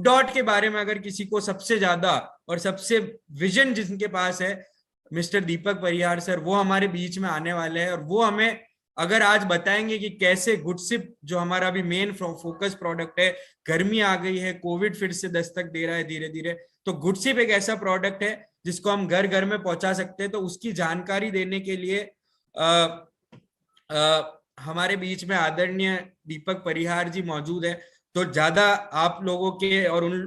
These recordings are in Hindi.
डॉट के बारे में अगर किसी को सबसे ज्यादा और सबसे विजन जिनके पास है, मिस्टर दीपक परिहार सर, वो हमारे बीच में आने वाले हैं और वो हमें अगर आज बताएंगे कि कैसे गुडसिप, जो हमारा अभी मेन फोकस प्रोडक्ट है, गर्मी आ गई है, कोविड फिर से दस्तक दे रहा है धीरे धीरे, तो गुडसिप एक ऐसा प्रोडक्ट है जिसको हम घर घर में पहुंचा सकते हैं। तो उसकी जानकारी देने के लिए हमारे बीच में आदरणीय दीपक परिहार जी मौजूद है। तो ज्यादा आप लोगों के और उन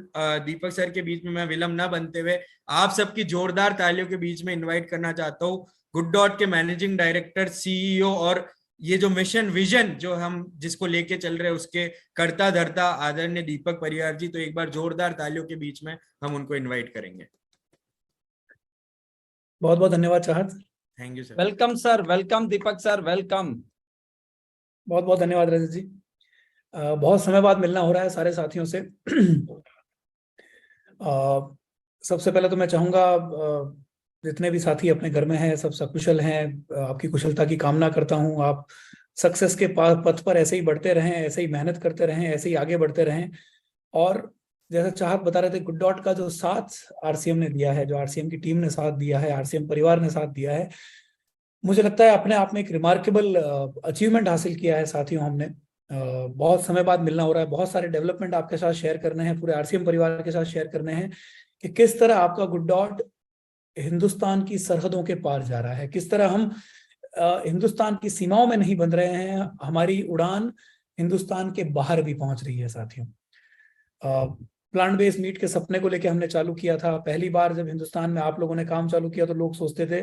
दीपक सर के बीच में मैं विलंब न बनते हुए आप सबकी जोरदार तालियों के बीच में इनवाइट करना चाहता हूँ गुड डॉट के मैनेजिंग डायरेक्टर, सीईओ और ये जो मिशन विजन जो हम जिसको लेके चल रहे हैं उसके कर्ता धर्ता आदरणीय दीपक परिहार जी। तो एक बार जोरदार तालियों के बीच में हम उनको इनवाइट करेंगे। बहुत बहुत धन्यवाद चाहत। Thank you sir. Welcome sir, welcome Deepak sir, welcome. बहुत बहुत धन्यवाद रजत जी। बहुत समय बाद मिलना हो रहा है सारे साथियों से। सबसे पहले तो मैं चाहूंगा जितने भी साथी अपने घर में हैं सब सकुशल हैं, आपकी कुशलता की कामना करता हूं। आप सक्सेस के पथ पर ऐसे ही बढ़ते रहें, ऐसे ही मेहनत करते रहें, ऐसे ही आगे बढ़ते रहें। और जैसा चाहत बता रहे थे, गुड डॉट का जो साथ आरसीएम ने दिया है, जो आरसीएम की टीम ने साथ दिया है, आरसीएम परिवार ने साथ दिया है, मुझे लगता है अपने आप में एक रिमार्केबल अचीवमेंट हासिल किया है साथियों हमने। बहुत समय बाद मिलना हो रहा है, बहुत सारे डेवलपमेंट आपके साथ शेयर करने हैं, पूरे आरसीएम परिवार के साथ शेयर करने हैं कि किस तरह आपका गुड डॉट हिंदुस्तान की सरहदों के पार जा रहा है, किस तरह हम हिंदुस्तान की सीमाओं में नहीं बंध रहे हैं, हमारी उड़ान हिंदुस्तान के बाहर भी पहुंच रही है साथियों। प्लांट बेस्ड मीट के सपने को लेकर हमने चालू किया था। पहली बार जब हिंदुस्तान में आप लोगों ने काम चालू किया तो लोग सोचते थे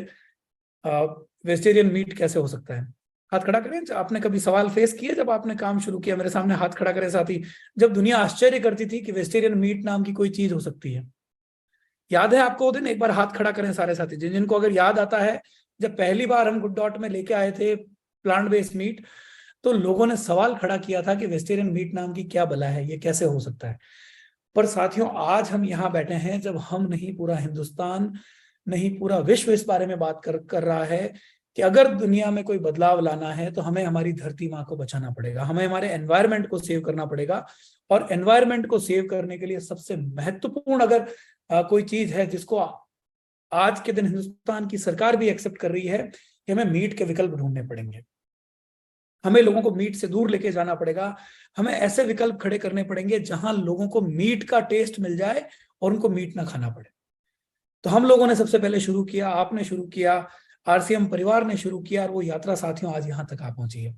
वेजिटेरियन मीट कैसे हो सकता है। हाथ खड़ा करें, आपने कभी सवाल फेस किया जब आपने काम शुरू किया? मेरे सामने हाथ खड़ा करें साथी। जब दुनिया आश्चर्य करती थी कि वेजिटेरियन मीट नाम की कोई चीज हो सकती है। याद है आपको वो दिन? एक बार हाथ खड़ा करें सारे साथी जिनको अगर याद आता है जब पहली बार हम गुड डॉट में लेके आए थे प्लांट बेस्ड मीट, तो लोगों ने सवाल खड़ा किया था कि वेजिटेरियन मीट नाम की क्या बला है, ये कैसे हो सकता है। पर साथियों आज हम यहाँ बैठे हैं जब हम नहीं पूरा हिंदुस्तान नहीं पूरा विश्व इस बारे में बात कर रहा है कि अगर दुनिया में कोई बदलाव लाना है तो हमें हमारी धरती माँ को बचाना पड़ेगा, हमें हमारे एनवायरनमेंट को सेव करना पड़ेगा। और एनवायरनमेंट को सेव करने के लिए सबसे महत्वपूर्ण अगर कोई चीज है जिसको आज के दिन हिंदुस्तान की सरकार भी एक्सेप्ट कर रही है कि हमें मीट के विकल्प ढूंढने पड़ेंगे, हमें लोगों को मीट से दूर लेके जाना पड़ेगा, हमें ऐसे विकल्प खड़े करने पड़ेंगे जहां लोगों को मीट का टेस्ट मिल जाए और उनको मीट ना खाना पड़े। तो हम लोगों ने सबसे पहले शुरू किया, आपने शुरू किया, आरसीएम परिवार ने शुरू किया और वो यात्रा साथियों आज यहाँ तक आ पहुंची है।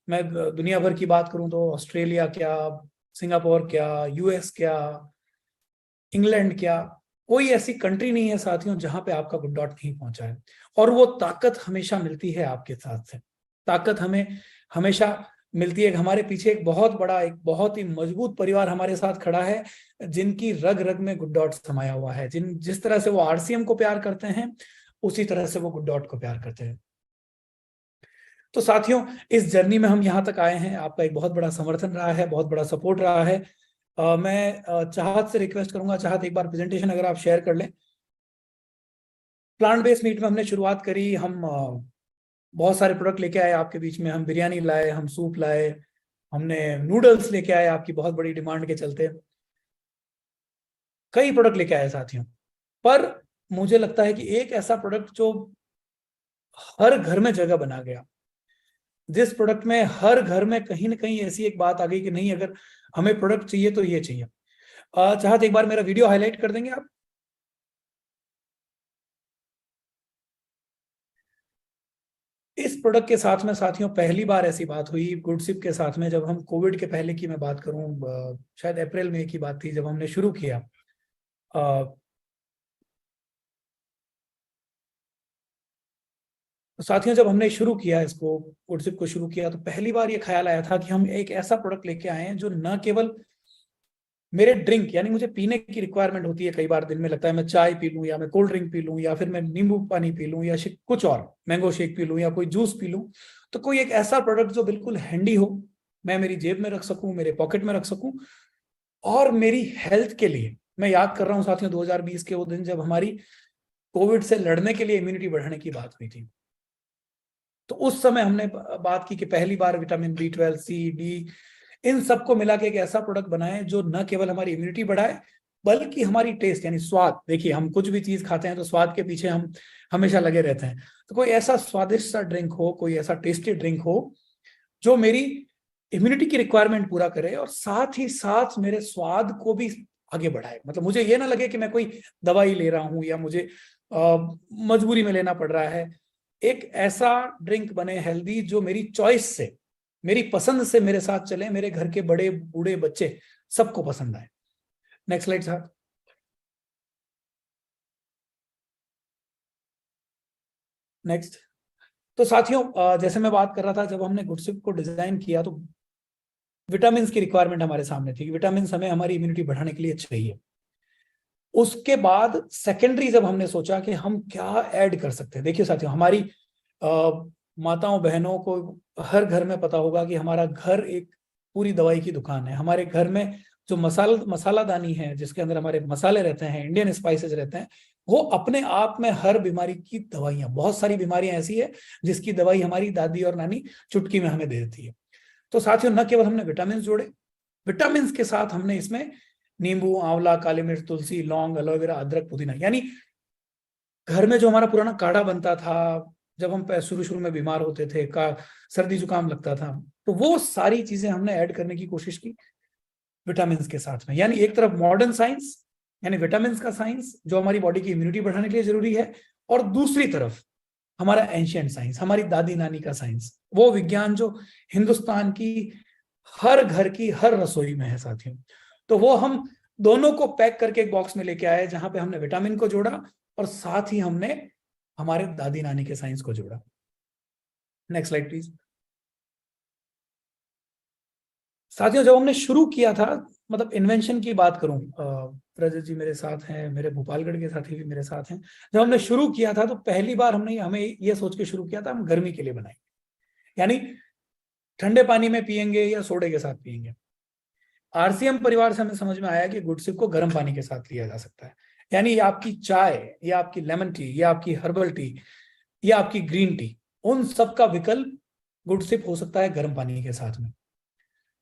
मैं दुनिया भर की बात करूं तो ऑस्ट्रेलिया क्या, सिंगापुर क्या, यूएस क्या, इंग्लैंड क्या, कोई ऐसी कंट्री नहीं है साथियों जहां पे आपका गुड डॉट नहीं पहुंचा है। और वो ताकत हमेशा मिलती है आपके साथ से, ताकत हमें हमेशा मिलती है। हमारे पीछे एक बहुत बड़ा, एक बहुत ही मजबूत परिवार हमारे साथ खड़ा है जिनकी रग रग में गुड डॉट समाया हुआ है। जिस तरह से वो आरसीएम को प्यार करते हैं उसी तरह से वो गुड डॉट को प्यार करते हैं। तो साथियों इस जर्नी में हम यहाँ तक आए हैं, आपका एक बहुत बड़ा समर्थन रहा है, बहुत बड़ा सपोर्ट रहा है। मैं चाहत से रिक्वेस्ट करूंगा, चाहत एक बार प्रेजेंटेशन अगर आप शेयर कर लें। प्लांट बेस्ड मीट में हमने शुरुआत करी, हम बहुत सारे प्रोडक्ट लेके आए आपके बीच में। हम बिरयानी लाए, हम सूप लाए, हमने नूडल्स लेके आए आपकी बहुत बड़ी डिमांड के चलते, कई प्रोडक्ट लेके आए साथियों। पर मुझे लगता है कि एक ऐसा प्रोडक्ट जो हर घर में जगह बना गया, जिस प्रोडक्ट में हर घर में कहीं ना कहीं ऐसी एक बात आ गई कि नहीं अगर हमें प्रोडक्ट चाहिए तो ये चाहिए। चाहत एक बार मेरा वीडियो हाईलाइट कर देंगे आप? इस प्रोडक्ट के साथ में साथियों पहली बार ऐसी बात हुई गुडसिप के साथ में, जब हम कोविड के पहले की मैं बात करूं, शायद अप्रैल मई की बात थी जब हमने शुरू किया। तो साथियों जब हमने शुरू किया इसको, गुडसिप को शुरू किया, तो पहली बार ये ख्याल आया था कि हम एक ऐसा प्रोडक्ट लेके आए हैं जो न केवल मेरे ड्रिंक यानी मुझे पीने की रिक्वायरमेंट होती है, कई बार दिन में लगता है मैं चाय पी लूं या मैं कोल्ड ड्रिंक पी लूं या फिर मैं नींबू पानी पी लूं या कुछ और मैंगो शेक पी लूं या कोई जूस पी लूं, तो कोई एक ऐसा प्रोडक्ट जो बिल्कुल हैंडी हो, मैं मेरी जेब में रख सकूं, मेरे पॉकेट में रख सकूं। और मेरी हेल्थ के लिए मैं याद कर रहा हूं साथियों 2020 के वो दिन जब हमारी कोविड से लड़ने के लिए इम्यूनिटी बढ़ाने की बात हुई थी। तो उस समय हमने बात की कि पहली बार विटामिन B12 C D इन सबको मिला के एक ऐसा प्रोडक्ट बनाएं जो न केवल हमारी इम्यूनिटी बढ़ाए बल्कि हमारी टेस्ट यानी स्वाद, देखिए हम कुछ भी चीज खाते हैं तो स्वाद के पीछे हम हमेशा लगे रहते हैं, तो कोई ऐसा स्वादिष्ट सा ड्रिंक हो, कोई ऐसा टेस्टी ड्रिंक हो जो मेरी इम्यूनिटी की रिक्वायरमेंट पूरा करे और साथ ही साथ मेरे स्वाद को भी आगे बढ़ाए। मतलब मुझे ये ना लगे कि मैं कोई दवाई ले रहा हूं या मुझे मजबूरी में लेना पड़ रहा है। एक ऐसा ड्रिंक बने हेल्दी जो मेरी चॉइस से, मेरी पसंद से मेरे साथ चले, मेरे घर के बड़े बूढ़े बच्चे सबको पसंद आए। नेक्स्ट स्लाइड साहब। नेक्स्ट। तो साथियों जैसे मैं बात कर रहा था, जब हमने गुडसिप को डिजाइन किया तो विटामिन की रिक्वायरमेंट हमारे सामने थी कि विटामिन हमें हमारी इम्यूनिटी बढ़ाने के लिए चाहिए। उसके बाद सेकेंडरी जब हमने सोचा कि हम क्या ऐड कर सकते हैं, देखिए साथियों हमारी माताओं बहनों को हर घर में पता होगा कि हमारा घर एक पूरी दवाई की दुकान है। हमारे घर में जो मसालादानी है जिसके अंदर हमारे मसाले रहते हैं, इंडियन स्पाइसेस रहते हैं, वो अपने आप में हर बीमारी की दवाइयां, बहुत सारी बीमारियां ऐसी है जिसकी दवाई हमारी दादी और नानी चुटकी में हमें दे देती है। तो साथियों न केवल हमने विटामिन जोड़े, विटामिन के साथ हमने इसमें नींबू, आंवला, काली मिर्च, तुलसी, लौंग, एलोवेरा, अदरक, पुदीना, यानी घर में जो हमारा पुराना काढ़ा बनता था जब हम शुरू में बीमार होते थे, सर्दी जुकाम लगता था, तो वो सारी चीजें हमने ऐड करने की कोशिश की विटामिन के साथ में। यानी एक तरफ मॉडर्न साइंस यानी विटामिन का साइंस जो हमारी बॉडी की इम्यूनिटी बढ़ाने के लिए जरूरी है, और दूसरी तरफ हमारा एंशिएंट साइंस, हमारी दादी नानी का साइंस, वो विज्ञान जो हिंदुस्तान की हर घर की हर रसोई में है साथियों। तो वो हम दोनों को पैक करके एक बॉक्स में लेके आए जहां पे हमने विटामिन को जोड़ा और साथ ही हमने हमारे दादी नानी के साइंस को जोड़ा। Next slide please. साथियों जब हमने शुरू किया था, मतलब इन्वेंशन की बात करूं, रजत जी मेरे साथ हैं, मेरे भोपालगढ़ के साथी भी मेरे साथ हैं। जब हमने शुरू किया था तो पहली बार हमें ये सोच के शुरू किया था हम गर्मी के लिए बनाएंगे, यानी ठंडे पानी में पिएंगे या सोडे के साथ पिएंगे। आरसीएम परिवार से हमें समझ में आया कि गुडसिप को गर्म पानी के साथ लिया जा सकता है, यानी ये आपकी चाय या आपकी लेमन टी या आपकी हर्बल टी या आपकी ग्रीन टी, उन सब का विकल्प गुडसिप हो सकता है गर्म पानी के साथ में।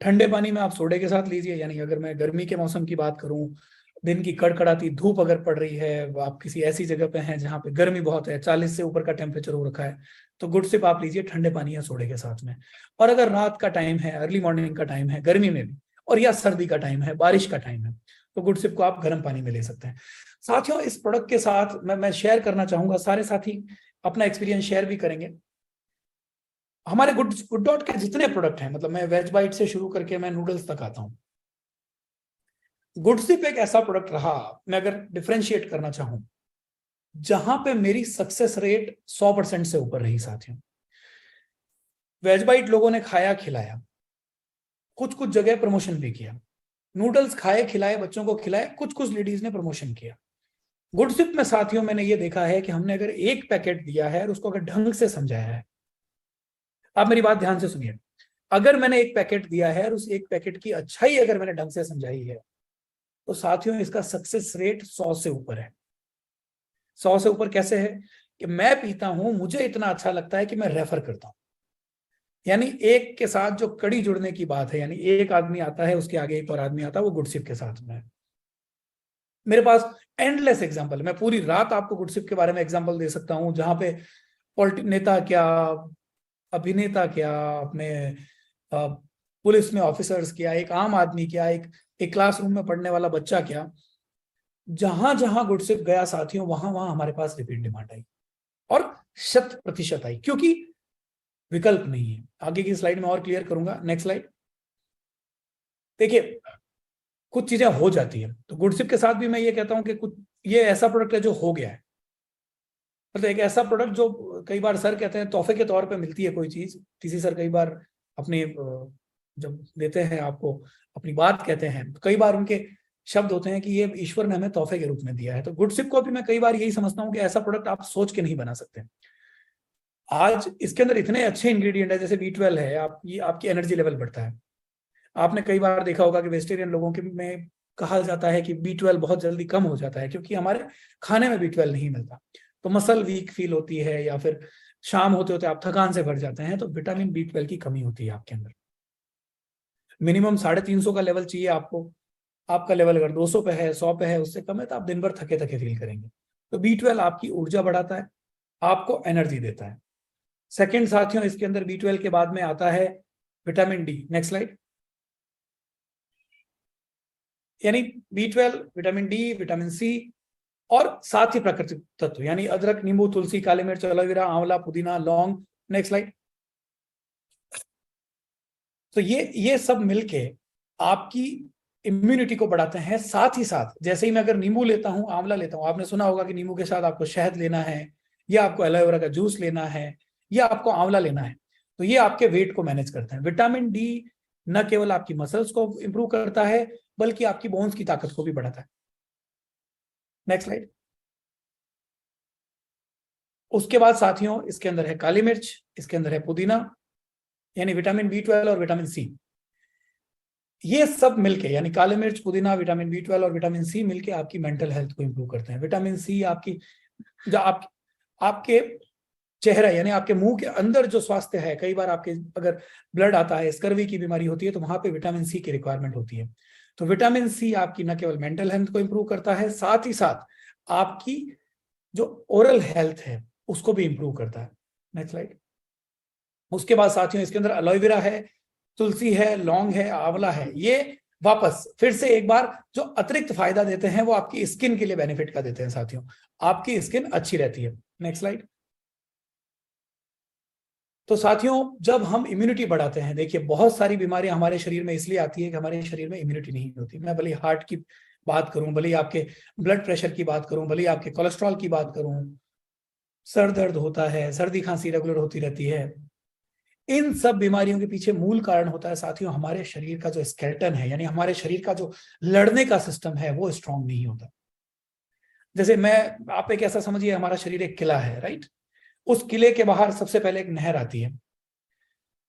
ठंडे पानी में आप सोडे के साथ लीजिए, यानी अगर मैं गर्मी के मौसम की बात करूं, दिन की कड़कड़ाती धूप अगर पड़ रही है, आप किसी ऐसी जगह पे हैं जहां पे गर्मी बहुत है, 40 से ऊपर का टेम्परेचर हो रखा है, तो गुडसिप आप लीजिए ठंडे पानी या सोडे के साथ में। और अगर रात का टाइम है, अर्ली मॉर्निंग का टाइम है गर्मी में भी, और या सर्दी का टाइम है, बारिश का टाइम है, तो गुडसिप को आप गर्म पानी में ले सकते हैं। साथियों इस प्रोडक्ट के साथ मैं शेयर करना चाहूंगा, सारे साथी अपना एक्सपीरियंस शेयर भी करेंगे। हमारे गुड डॉट के जितने प्रोडक्ट हैं, मतलब मैं वेज बाइट से शुरू करके मैं नूडल्स तक आता हूं, गुडसिप एक ऐसा प्रोडक्ट रहा, मैं अगर डिफरेंशिएट करना चाहूं, जहां पे मेरी सक्सेस रेट 100% से ऊपर रही साथियों। वेज बाइट लोगों ने खाया खिलाया, कुछ कुछ जगह प्रमोशन भी किया, नूडल्स खाए खिलाए, बच्चों को खिलाए, कुछ कुछ लेडीज ने प्रमोशन किया। गुडसिप में साथियों मैंने ये देखा है कि हमने अगर एक पैकेट दिया है और उसको अगर ढंग से समझाया है, आप मेरी बात ध्यान से सुनिए, अगर मैंने एक पैकेट दिया है और उस एक पैकेट की अच्छाई अगर मैंने ढंग से समझाई है, तो साथियों इसका सक्सेस रेट 100 से ऊपर है। 100 से ऊपर कैसे है कि मैं पीता हूं, मुझे इतना अच्छा लगता है कि मैं रेफर करता हूं। यानी एक के साथ जो कड़ी जुड़ने की बात है, यानी एक आदमी आता है उसके आगे एक और आदमी आता है, वो गुडसिप के साथ में है। मेरे पास एंडलेस एग्जांपल, मैं पूरी रात आपको गुडसिप के बारे में एग्जांपल दे सकता हूं, जहां पे नेता क्या, अभिनेता क्या, अपने पुलिस में ऑफिसर्स क्या, एक आम आदमी क्या, एक क्लासरूम में पढ़ने वाला बच्चा क्या, जहां जहां गुडसिप गया साथियों, वहां वहां हमारे पास रिपीट डिमांड आई और 100% आई, क्योंकि विकल्प नहीं है। आगे की स्लाइड में और क्लियर करूंगा। Next slide. देखिए कुछ चीजें हो जाती है, तो गुडसिप के साथ भी मैं ये कहता हूं कि कुछ ये ऐसा प्रोडक्ट है जो हो गया है, मतलब एक ऐसा प्रोडक्ट जो कई बार सर कहते हैं तोहफे के तौर पे मिलती है कोई चीज। टीसी सर कई बार अपने जब देते हैं आपको अपनी बात कहते हैं, तो कई बार उनके शब्द होते हैं कि ये ईश्वर ने हमें तोहफे के रूप में दिया है। तो गुडसिप को भी मैं कई बार यही समझता हूँ कि ऐसा प्रोडक्ट आप सोच के नहीं बना सकते। आज इसके अंदर इतने अच्छे इंग्रेडिएंट है, जैसे B12 है, ये आपकी एनर्जी लेवल बढ़ता है। आपने कई बार देखा होगा कि वेजिटेरियन लोगों के में कहा जाता है कि B12 बहुत जल्दी कम हो जाता है, क्योंकि हमारे खाने में B12 नहीं मिलता, तो मसल वीक फील होती है, या फिर शाम होते होते आप थकान से भर जाते हैं, तो विटामिन B12 की कमी होती है आपके अंदर। मिनिमम 350 का लेवल चाहिए आपको। आपका लेवल अगर 200 पे है, 100 पे है, उससे कम है, तो आप दिन भर थके थके फील करेंगे। तो B12 आपकी ऊर्जा बढ़ाता है, आपको एनर्जी देता है। सेकंड साथियों, इसके अंदर B12 के बाद में आता है विटामिन डी। Next slide. यानी B12, vitamin D, vitamin C और साथ ही प्राकृतिक तत्व, यानी अदरक, नींबू, तुलसी, काली मिर्च, एलोवेरा, आंवला, पुदीना, लौंग। Next slide. तो ये सब मिलके आपकी इम्यूनिटी को बढ़ाते हैं। साथ ही साथ जैसे ही मैं अगर नींबू लेता हूं, आंवला लेता हूं, आपने सुना होगा कि नींबू के साथ आपको शहद लेना है, या आपको एलोवेरा का जूस लेना है, या आपको आंवला लेना है, तो ये आपके वेट को मैनेज करते हैं। विटामिन डी न केवल आपकी मसल्स को इंप्रूव करता है, बल्कि आपकी बोन्स की ताकत को भी बढ़ाता है। Next slide. उसके बाद साथियों, इसके अंदर है काली मिर्च, इसके अंदर है पुदीना, यानी विटामिन B12 और विटामिन सी। ये सब मिलके, यानी काली मिर्च, पुदीना, विटामिन B12 और विटामिन सी मिलके आपकी मेंटल हेल्थ को इंप्रूव करते हैं। विटामिन सी आपकी जो आपके चेहरा, यानी आपके मुंह के अंदर जो स्वास्थ्य है, कई बार आपके अगर ब्लड आता है, स्कर्वी की बीमारी होती है, तो वहां पे विटामिन सी की रिक्वायरमेंट होती है। तो विटामिन सी आपकी न केवल मेंटल हेल्थ को इंप्रूव करता है, साथ ही साथ आपकी जो ओरल हेल्थ है उसको भी इंप्रूव करता है। Next slide. उसके बाद साथियों, इसके अंदर एलोवेरा है, तुलसी है, लौंग है, आंवला है। ये वापस फिर से एक बार जो अतिरिक्त फायदा देते हैं वो आपकी स्किन के लिए बेनिफिट का देते हैं साथियों, आपकी स्किन अच्छी रहती है। Next slide. तो साथियों, जब हम इम्यूनिटी बढ़ाते हैं, देखिए बहुत सारी बीमारियां हमारे शरीर में इसलिए आती है कि हमारे शरीर में इम्यूनिटी नहीं होती। मैं भले हार्ट की बात करूं, भले आपके ब्लड प्रेशर की बात करूं, भले आपके कोलेस्ट्रॉल की बात करूं, सर दर्द होता है, सर्दी खांसी रेगुलर होती रहती है, इन सब बीमारियों के पीछे मूल कारण होता है साथियों हमारे शरीर का जो स्केलेटन है, यानी हमारे शरीर का जो लड़ने का सिस्टम है वो स्ट्रांग नहीं होता। जैसे आप एक ऐसा समझिए, हमारा शरीर एक किला है, राइट। उस किले के बाहर सबसे पहले एक नहर आती है,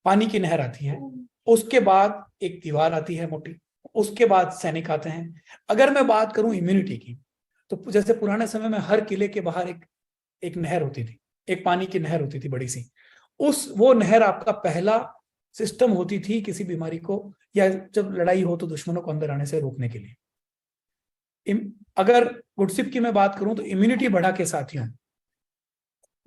पानी की नहर आती है, उसके बाद एक दीवार आती है मोटी, उसके बाद सैनिक आते हैं। अगर मैं बात करूं इम्यूनिटी की, तो जैसे पुराने समय में हर किले के बाहर एक नहर होती थी, एक पानी की नहर होती थी बड़ी सी। वो नहर आपका पहला सिस्टम होती थी किसी बीमारी को, या जब लड़ाई हो तो दुश्मनों को अंदर आने से रोकने के लिए। अगर गुडसिप की मैं बात करूं तो इम्यूनिटी बढ़ा के साथियों,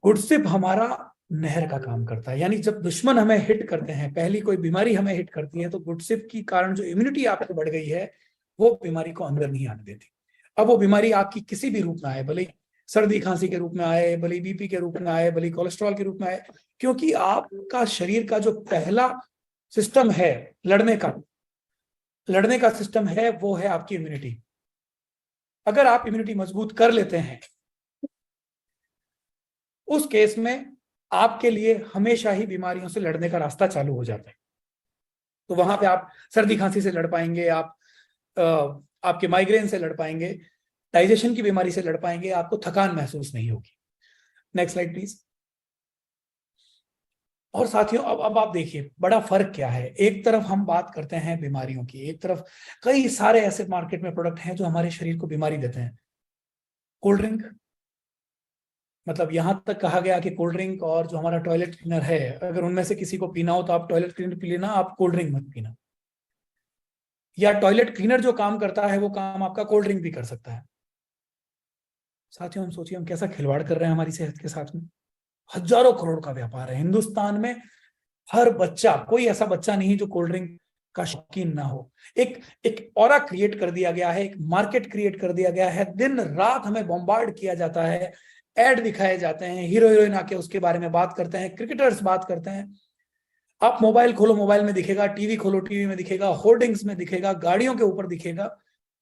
गुडसिप हमारा नहर का काम करता है। यानी जब दुश्मन हमें हिट करते हैं, पहली कोई बीमारी हमें हिट करती है, तो गुडसिप की कारण जो इम्यूनिटी आपको बढ़ गई है वो बीमारी को अंदर नहीं आने देती। अब वो बीमारी आपकी किसी भी रूप में आए, भले सर्दी खांसी के रूप में आए, भले बीपी के रूप में आए, भले कोलेस्ट्रॉल के रूप में आए, क्योंकि आपका शरीर का जो पहला सिस्टम है लड़ने का सिस्टम है, वो है आपकी इम्यूनिटी। अगर आप इम्यूनिटी मजबूत कर लेते हैं, उस केस में आपके लिए हमेशा ही बीमारियों से लड़ने का रास्ता चालू हो जाता है। तो वहां पे आप सर्दी खांसी से लड़ पाएंगे, आपके माइग्रेन से लड़ पाएंगे, डाइजेशन की बीमारी से लड़ पाएंगे, आपको थकान महसूस नहीं होगी। Next slide please. और साथियों, अब आप देखिए बड़ा फर्क क्या है। एक तरफ हम बात करते हैं बीमारियों की, एक तरफ कई सारे ऐसे मार्केट में प्रोडक्ट हैं जो हमारे शरीर को बीमारी देते हैं। कोल्ड ड्रिंक, मतलब यहां तक कहा गया कि कोल्ड ड्रिंक और जो हमारा टॉयलेट क्लीनर है, अगर उनमें से किसी को पीना हो तो आप टॉयलेट क्लीनर पी लेना, आप कोल्ड ड्रिंक मत पीना। या टॉयलेट क्लीनर जो काम करता है वो काम आपका कोल्ड ड्रिंक भी कर सकता है। साथियों, हम सोचिए हम कैसा खिलवाड़ कर रहे हैं हमारी सेहत के साथ में। हजारों करोड़ का व्यापार है हिंदुस्तान में। हर बच्चा, कोई ऐसा बच्चा नहीं जो कोल्ड ड्रिंक का शौकीन ना हो। एक ऑरा क्रिएट कर दिया गया है, एक मार्केट क्रिएट कर दिया गया है। दिन रात हमें बॉम्बार्ड किया जाता है, एड दिखाए जाते हैं, हीरो हीरोइन आके उसके बारे में बात करते हैं, क्रिकेटर्स बात करते हैं। आप मोबाइल खोलो, मोबाइल में दिखेगा, टीवी खोलो, टीवी में दिखेगा, होर्डिंग्स में दिखेगा, गाड़ियों के ऊपर दिखेगा।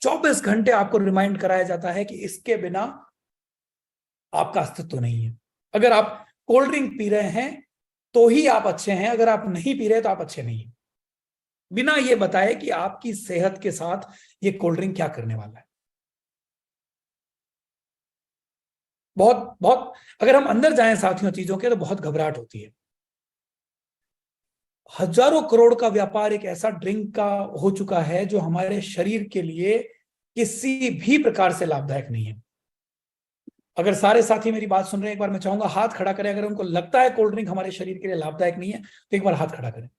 24 घंटे आपको रिमाइंड कराया जाता है कि इसके बिना आपका अस्तित्व नहीं है। अगर आप कोल्ड ड्रिंक पी रहे हैं तो ही आप अच्छे हैं, अगर आप नहीं पी रहे तो आप अच्छे नहीं हैं, बिना ये बताए कि आपकी सेहत के साथ ये कोल्ड ड्रिंक क्या करने वाला है। बहुत बहुत अगर हम अंदर जाएं साथियों चीजों के, तो बहुत घबराहट होती है। हजारों करोड़ का व्यापार एक ऐसा ड्रिंक का हो चुका है जो हमारे शरीर के लिए किसी भी प्रकार से लाभदायक नहीं है। अगर सारे साथी मेरी बात सुन रहे हैं, एक बार मैं चाहूंगा हाथ खड़ा करें अगर उनको लगता है कोल्ड ड्रिंक हमारे शरीर के लिए लाभदायक नहीं है, तो एक बार हाथ खड़ा करें।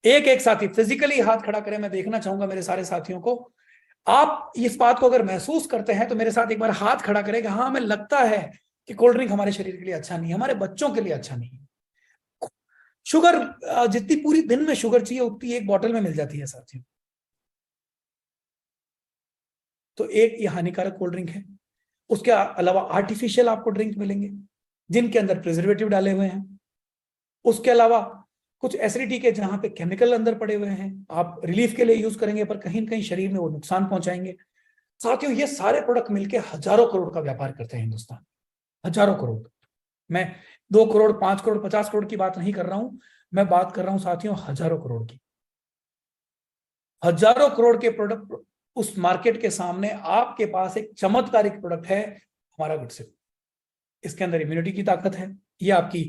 एक एक साथी फिजिकली हाथ खड़ा करें, मैं देखना चाहूंगा मेरे सारे साथियों को। आप इस बात को अगर महसूस करते हैं तो मेरे साथ एक बार हाथ खड़ा करें कि हाँ, हमें लगता है कि कोल्ड ड्रिंक हमारे शरीर के लिए अच्छा नहीं है, हमारे बच्चों के लिए अच्छा नहीं है। शुगर जितनी पूरी दिन में शुगर चाहिए उतनी एक बोतल में मिल जाती है साथियों। तो एक ये हानिकारक कोल्ड ड्रिंक है। उसके अलावा आर्टिफिशियल आपको ड्रिंक मिलेंगे जिनके अंदर प्रिजर्वेटिव डाले हुए हैं। उसके अलावा कुछ एसिडिटी के जहां पे केमिकल अंदर पड़े हुए हैं, आप रिलीफ के लिए यूज करेंगे पर कहीं ना कहीं शरीर में वो नुकसान पहुंचाएंगे। साथियों, ये सारे प्रोडक्ट मिलके हजारों करोड़ का व्यापार करते हैं हिंदुस्तान, हजारों करोड़। मैं 2 करोड़, 5 करोड़, 50 करोड़ की बात नहीं कर रहा हूं, मैं बात कर रहा हूं साथियों हजारों करोड़ की। हजारों करोड़ के प्रोडक्ट उस मार्केट के सामने आपके पास एक चमत्कारिक प्रोडक्ट है, हमारा गुडसिप। इसके अंदर इम्यूनिटी की ताकत है, ये आपकी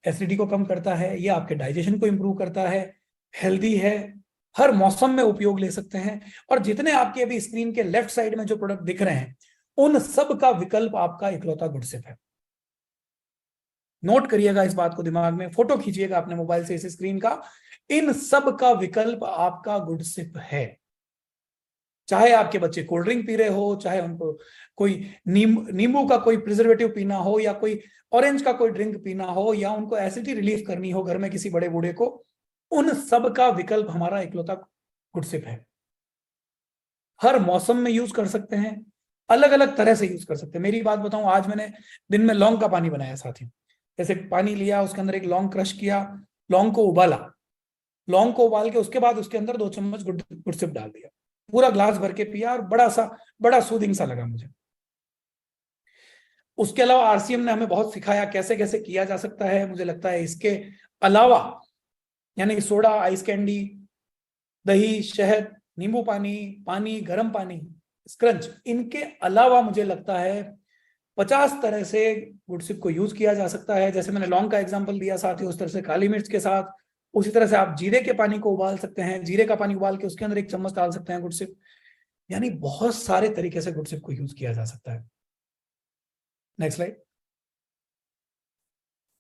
एसिडिटी को कम करता है, ये आपके डाइजेशन को इंप्रूव करता है, हेल्दी है, हर मौसम में उपयोग ले सकते हैं। और जितने आपके अभी स्क्रीन के लेफ्ट साइड में जो प्रोडक्ट दिख रहे हैं उन सब का विकल्प आपका इकलौता गुडसिप है। नोट करिएगा इस बात को दिमाग में, फोटो खींचिएगा अपने मोबाइल से इस स्क्रीन का। इन सब का विकल्प आपका गुडसिप है। चाहे आपके बच्चे कोल्ड ड्रिंक पी रहे हो, चाहे उनको कोई नींबू का कोई प्रिजर्वेटिव पीना हो, या कोई ऑरेंज का कोई ड्रिंक पीना हो, या उनको एसिडिटी रिलीफ करनी हो घर में किसी बड़े बूढ़े को, उन सब का विकल्प हमारा इकलौता गुडसिप है। हर मौसम में यूज कर सकते हैं, अलग अलग तरह से यूज कर सकते हैं। मेरी बात बताऊं, आज मैंने दिन में लौंग का पानी बनाया साथियों। जैसे पानी लिया, उसके अंदर एक लौंग क्रश किया, लौंग को उबाला, लौंग को उबाल के उसके बाद उसके अंदर 2 चम्मच गुडसिप डाल दिया, पूरा ग्लास भर के पिया और बड़ा सूदिंग सा लगा मुझे। उसके अलावा आरसीएम ने हमें बहुत सिखाया कैसे कैसे किया जा सकता है। मुझे लगता है इसके अलावा, यानी सोडा, आइस कैंडी, दही, शहद, नींबू पानी, पानी, गर्म पानी, स्क्रंच, इनके अलावा मुझे लगता है 50 तरह से गुडसिप को यूज किया जा सकता है। जैसे मैंने लौंग का एग्जांपल दिया साथ ही, उस तरह से काली मिर्च के साथ, उसी तरह से आप जीरे के पानी को उबाल सकते हैं, जीरे का पानी उबाल के उसके अंदर 1 चम्मच डाल सकते हैं गुडसिप। यानी बहुत सारे तरीके से गुडसिप को यूज किया जा सकता है। Next slide,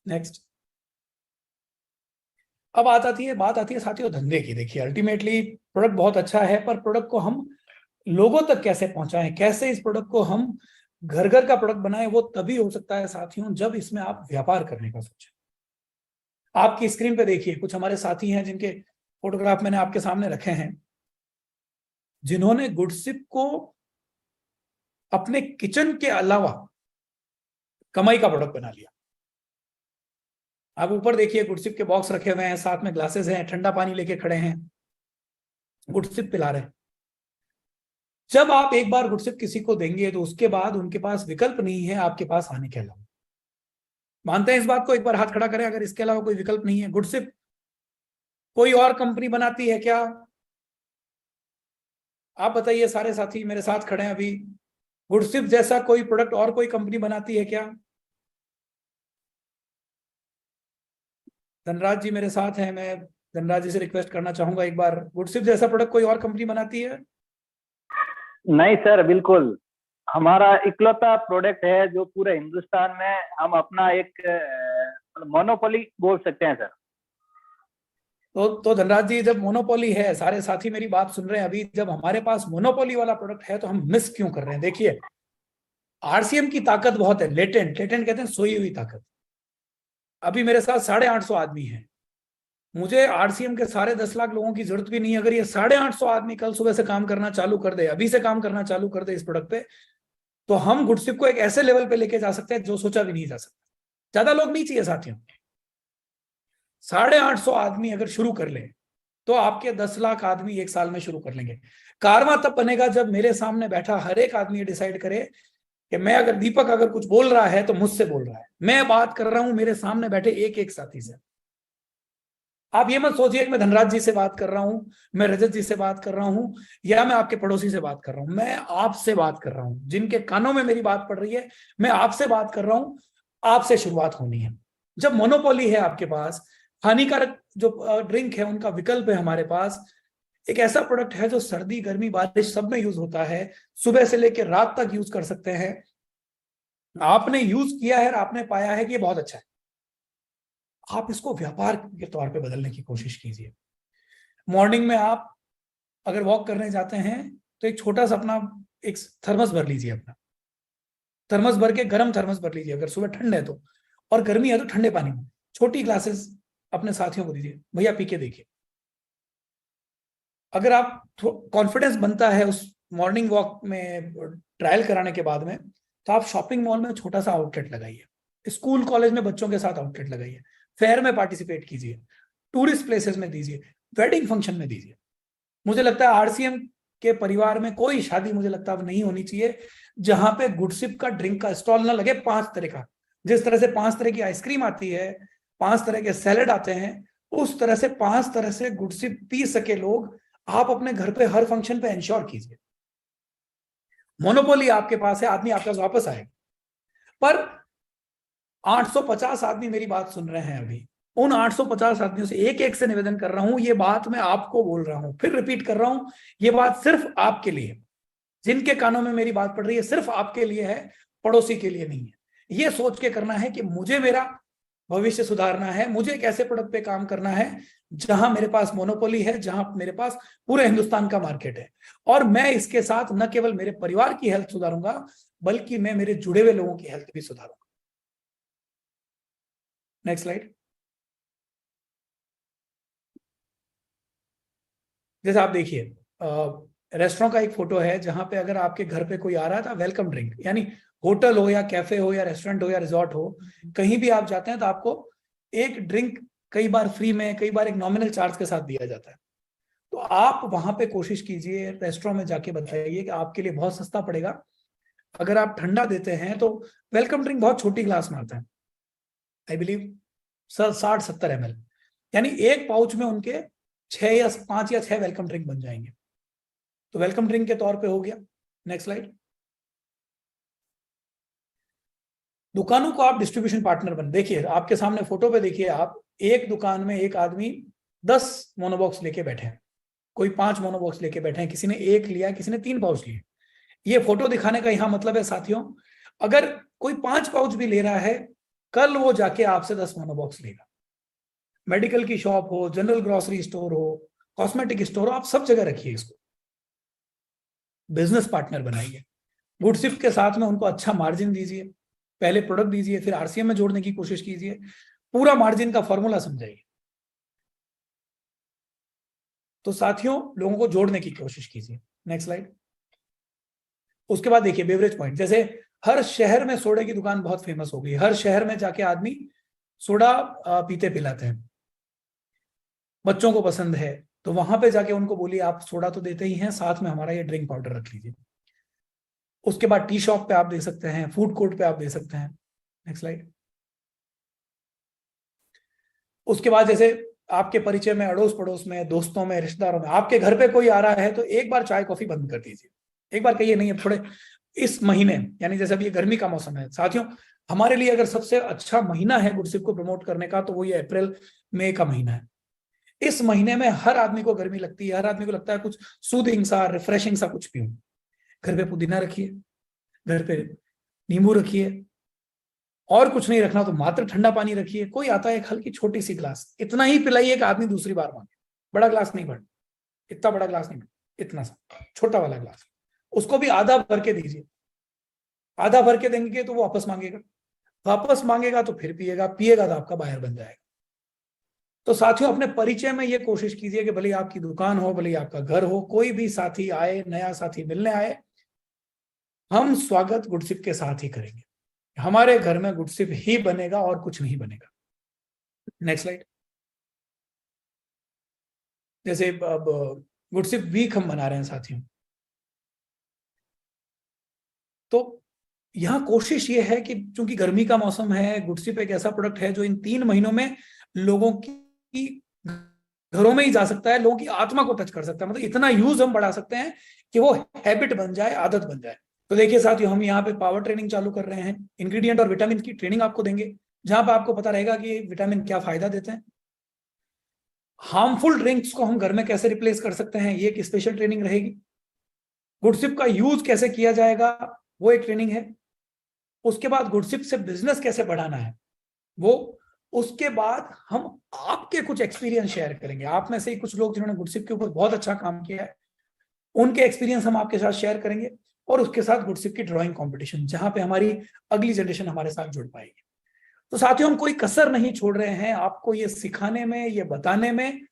next. अब बात आती है साथियों धंधे की। देखिए, अल्टीमेटली प्रोडक्ट बहुत अच्छा है, पर प्रोडक्ट को हम लोगों तक कैसे पहुंचाएं, कैसे इस प्रोडक्ट को हम घर घर का प्रोडक्ट बनाएं, वो तभी हो सकता है साथियों जब इसमें आप व्यापार करने का सोचें। आपकी स्क्रीन पे देखिए कुछ हमारे साथी हैं जिनके फोटोग्राफ मैंने आपके सामने रखे हैं, जिन्होंने गुडसिप को अपने किचन के अलावा कमाई का प्रोडक्ट बना लिया। आप ऊपर देखिए, गुडसिप के बॉक्स रखे हुए हैं, साथ में ग्लासेस हैं, ठंडा पानी लेके खड़े हैं, गुडसिप पिला रहे हैं। जब आप एक बार गुडसिप किसी को देंगे तो उसके बाद उनके पास विकल्प नहीं है आपके पास आने के अलावा। मानते हैं इस बात को? एक बार हाथ खड़ा करें अगर इसके अलावा कोई विकल्प नहीं है। गुडसिप कोई और कंपनी बनाती है क्या? आप बताइए सारे साथी मेरे साथ खड़े हैं अभी, गुडसिप जैसा कोई प्रोडक्ट और कोई कंपनी बनाती है क्या? धनराज जी मेरे साथ हैं, मैं धनराज जी से रिक्वेस्ट करना चाहूंगा एक बार, गुडसिप जैसा प्रोडक्ट कोई और कंपनी बनाती है? नहीं सर, बिल्कुल हमारा इकलौता प्रोडक्ट है जो पूरे हिंदुस्तान में हम अपना एक मोनोपोली बोल सकते हैं सर। तो धनराज जी, जब मोनोपोली है, सारे साथी मेरी बात सुन रहे हैं अभी, जब हमारे पास मोनोपोली वाला प्रोडक्ट है तो हम मिस क्यों कर रहे हैं? देखिए, आरसीएम की ताकत बहुत है, लेटेंट कहते हैं सोई हुई ताकत। अभी मेरे साथ 850 आदमी हैं, मुझे आरसीएम के सारे 10 लाख लोगों की जरूरत भी नहीं। अगर ये 850 आदमी कल सुबह से काम करना चालू कर दे, अभी से काम करना चालू कर दे इस प्रोडक्ट पे, तो हम गुडसिप को एक ऐसे लेवल पे लेके जा सकते हैं जो सोचा भी नहीं जा सकता। ज्यादा लोग नहीं चाहिए साथियों, 850 आदमी अगर शुरू कर ले तो आपके 10 लाख आदमी एक साल में शुरू कर लेंगे। कारवां तब बनेगा जब मेरे सामने बैठा हर एक आदमी ये डिसाइड करे कि मैं अगर दीपक अगर कुछ बोल रहा है तो मुझसे बोल रहा है, मैं बात कर रहा हूं मेरे सामने बैठे एक एक साथी से। आप ये मत सोचिए कि मैं धनराज जी से बात कर रहा हूं, मैं रजत जी से बात कर रहा हूं, या मैं आपके पड़ोसी से बात कर रहा हूं। मैं आपसे बात कर रहा हूं, जिनके कानों में मेरी बात पड़ रही है, मैं आपसे बात कर रहा हूं। आपसे शुरुआत होनी है। जब मोनोपोली है आपके पास, हानिकारक जो ड्रिंक है उनका विकल्प है हमारे पास, एक ऐसा प्रोडक्ट है जो सर्दी, गर्मी, बारिश सब में यूज होता है, सुबह से लेकर रात तक यूज कर सकते हैं। आपने यूज किया है और आपने पाया है कि ये बहुत अच्छा है, आप इसको व्यापार के तौर पे बदलने की कोशिश कीजिए। मॉर्निंग में आप अगर वॉक करने जाते हैं तो एक छोटा सा अपना एक थर्मस भर लीजिए, अपना थर्मस भर के, गर्म थर्मस भर लीजिए, अगर सुबह ठंड है तो, और गर्मी है तो ठंडे पानी में छोटी ग्लासेस अपने साथियों को दीजिए, भैया पी के देखिए। अगर आप कॉन्फिडेंस बनता है उस मॉर्निंग वॉक में ट्रायल कराने के बाद में, तो आप शॉपिंग मॉल में छोटा सा आउटलेट लगाइए, स्कूल कॉलेज में बच्चों के साथ आउटलेट लगाइए, फेयर में पार्टिसिपेट कीजिए, टूरिस्ट प्लेसेस में दीजिए, वेडिंग फंक्शन में दीजिए। मुझे लगता है आरसीएम के परिवार में कोई शादी मुझे लगता है नहीं होनी चाहिए जहां पे गुडसिप का ड्रिंक का स्टॉल ना लगे 5 तरह का। जिस तरह से 5 तरह की आइसक्रीम आती है, 5 तरह के सैलेड आते हैं, उस तरह से 5 तरह से गुडसिप पी सके लोग, आप अपने घर पे हर फंक्शन पे इंश्योर कीजिए। मोनोपोली आपके पास है, आदमी आपके पास वापस आएगा। पर 850 आदमी मेरी बात सुन रहे हैं अभी, उन 850 आदमियों से एक एक से निवेदन कर रहा हूं, ये बात मैं आपको बोल रहा हूं, फिर रिपीट कर रहा हूं, ये बात सिर्फ आपके लिए, जिनके कानों में मेरी बात पड़ रही है सिर्फ आपके लिए है, पड़ोसी के लिए नहीं है। ये सोच के करना है कि मुझे मेरा भविष्य सुधारना है, मुझे एक ऐसे प्रोडक्ट पे काम करना है जहां मेरे पास मोनोपोली है, जहां मेरे पास पूरे हिंदुस्तान का मार्केट है, और मैं इसके साथ न केवल मेरे परिवार की हेल्थ सुधारूंगा, बल्कि मैं मेरे जुड़े हुए लोगों की हेल्थ भी सुधारूंगा। Next slide. जैसे आप देखिए, रेस्टोरेंट का एक फोटो है जहां पे अगर आपके घर पे कोई आ रहा था, वेलकम ड्रिंक, यानी होटल हो या कैफे हो या रेस्टोरेंट हो या रिजॉर्ट हो, कहीं भी आप जाते हैं तो आपको एक ड्रिंक कई बार फ्री में, कई बार एक नॉमिनल चार्ज के साथ दिया जाता है। तो आप वहां पे कोशिश कीजिए, रेस्टोरेंट में जाके बताइए कि आपके लिए बहुत सस्ता पड़ेगा। अगर आप ठंडा देते हैं तो वेलकम ड्रिंक बहुत छोटी ग्लास में आता है, आई बिलीव 60-70 ml, यानी एक पाउच में उनके 5 या 6 वेलकम ड्रिंक बन जाएंगे। तो वेलकम ड्रिंक के तौर पे हो गया। Next slide. दुकानों को आप डिस्ट्रीब्यूशन पार्टनर बन, देखिए आपके सामने फोटो पे देखिए, आप एक दुकान में एक आदमी 10 मोनोबॉक्स लेके बैठे हैं, कोई 5 मोनोबॉक्स लेके बैठे हैं, किसी ने 1 लिया, किसी ने 3 पाउच लिए। ये फोटो दिखाने का यहां मतलब है साथियों, अगर कोई 5 पाउच भी ले रहा है, कल वो जाके आपसे 10 मोनोबॉक्स लेगा। मेडिकल की शॉप हो, जनरल ग्रोसरी स्टोर हो, कॉस्मेटिक स्टोर हो, आप सब जगह रखिए इसको, बिजनेस पार्टनर बनाइए। गुडसिप के साथ में उनको अच्छा मार्जिन दीजिए, पहले प्रोडक्ट दीजिए, फिर आरसीएम में जोड़ने की कोशिश कीजिए, पूरा मार्जिन का फॉर्मूला समझाइए। तो साथियों लोगों को जोड़ने की कोशिश कीजिए। Next slide. उसके बाद देखिए बेवरेज पॉइंट, जैसे हर शहर में सोडे की दुकान बहुत फेमस हो गई, हर शहर में जाके आदमी सोडा पीते पिलाते हैं, बच्चों को पसंद है, तो वहां पे जाके उनको बोलिए आप सोडा तो देते ही हैं, साथ में हमारा ये ड्रिंक पाउडर रख लीजिए। उसके बाद टी शॉप पे आप दे सकते हैं, फूड कोर्ट पे आप दे सकते हैं। Next slide. उसके बाद जैसे आपके परिचय में, अड़ोस पड़ोस में, दोस्तों में, रिश्तेदारों में, आपके घर पे कोई आ रहा है तो एक बार चाय कॉफी बंद कर दीजिए। एक बार कहिए नहीं, अब थोड़े इस महीने, यानी जैसे अभी ये गर्मी का मौसम है साथियों, हमारे लिए अगर सबसे अच्छा महीना है गुडसिप को प्रमोट करने का तो वो ये अप्रैल मई का महीना है। इस महीने में हर आदमी को गर्मी लगती है, हर आदमी को लगता है कुछ सूदिंग सा, रिफ्रेशिंग सा कुछ पीऊं। घर पे पुदीना रखिए, घर पे नींबू रखिए, और कुछ नहीं रखना तो मात्र ठंडा पानी रखिए। कोई आता है एक हल्की छोटी सी ग्लास, इतना ही पिलाइए कि आदमी दूसरी बार मांगे। बड़ा ग्लास नहीं भर, इतना बड़ा ग्लास नहीं, इतना सा छोटा वाला ग्लास, उसको भी आधा भर के दीजिए। आधा भर के देंगे तो वो वापस मांगेगा, वापस मांगेगा तो फिर पिएगा, पिएगा तो आपका बायर बन जाएगा। तो साथियों अपने परिचय में ये कोशिश कीजिए कि भले आपकी दुकान हो, भले आपका घर हो, कोई भी साथी आए, नया साथी मिलने आए, हम स्वागत गुडसिप के साथ ही करेंगे। हमारे घर में गुडसिप ही बनेगा और कुछ नहीं बनेगा। Next slide. जैसे अब गुडसिप वीक हम मना रहे हैं साथियों, तो यहां कोशिश ये है कि चूंकि गर्मी का मौसम है, गुडसिप एक ऐसा प्रोडक्ट है जो इन 3 महीनों में लोगों की घरों में ही जा सकता है, लोगों की आत्मा को टच कर सकता है, मतलब इतना यूज हम बढ़ा सकते हैं कि वो हैबिट बन जाए, आदत बन जाए। तो देखिए साथियों, हम यहाँ पे पावर ट्रेनिंग चालू कर रहे हैं, इंग्रेडिएंट और विटामिन की ट्रेनिंग आपको देंगे, जहां पे आपको पता रहेगा कि विटामिन क्या फायदा देते हैं। हार्मफुल ड्रिंक्स को हम घर में कैसे रिप्लेस कर सकते हैं, ये एक स्पेशल ट्रेनिंग रहेगी। गुडसिप का यूज कैसे किया जाएगा, वो एक ट्रेनिंग है। उसके बाद गुडसिप से बिजनेस कैसे बढ़ाना है, वो उसके बाद हम आपके कुछ एक्सपीरियंस शेयर करेंगे। आप में से ही कुछ लोग जिन्होंने गुडसिप के ऊपर बहुत अच्छा काम किया है, उनके एक्सपीरियंस हम आपके साथ शेयर करेंगे, और उसके साथ गुडसिप की ड्राइंग कंपटीशन, जहां पे हमारी अगली जनरेशन हमारे साथ जुड़ पाएगी। तो साथियों, हम कोई कसर नहीं छोड़ रहे हैं आपको ये सिखाने में, ये बताने में,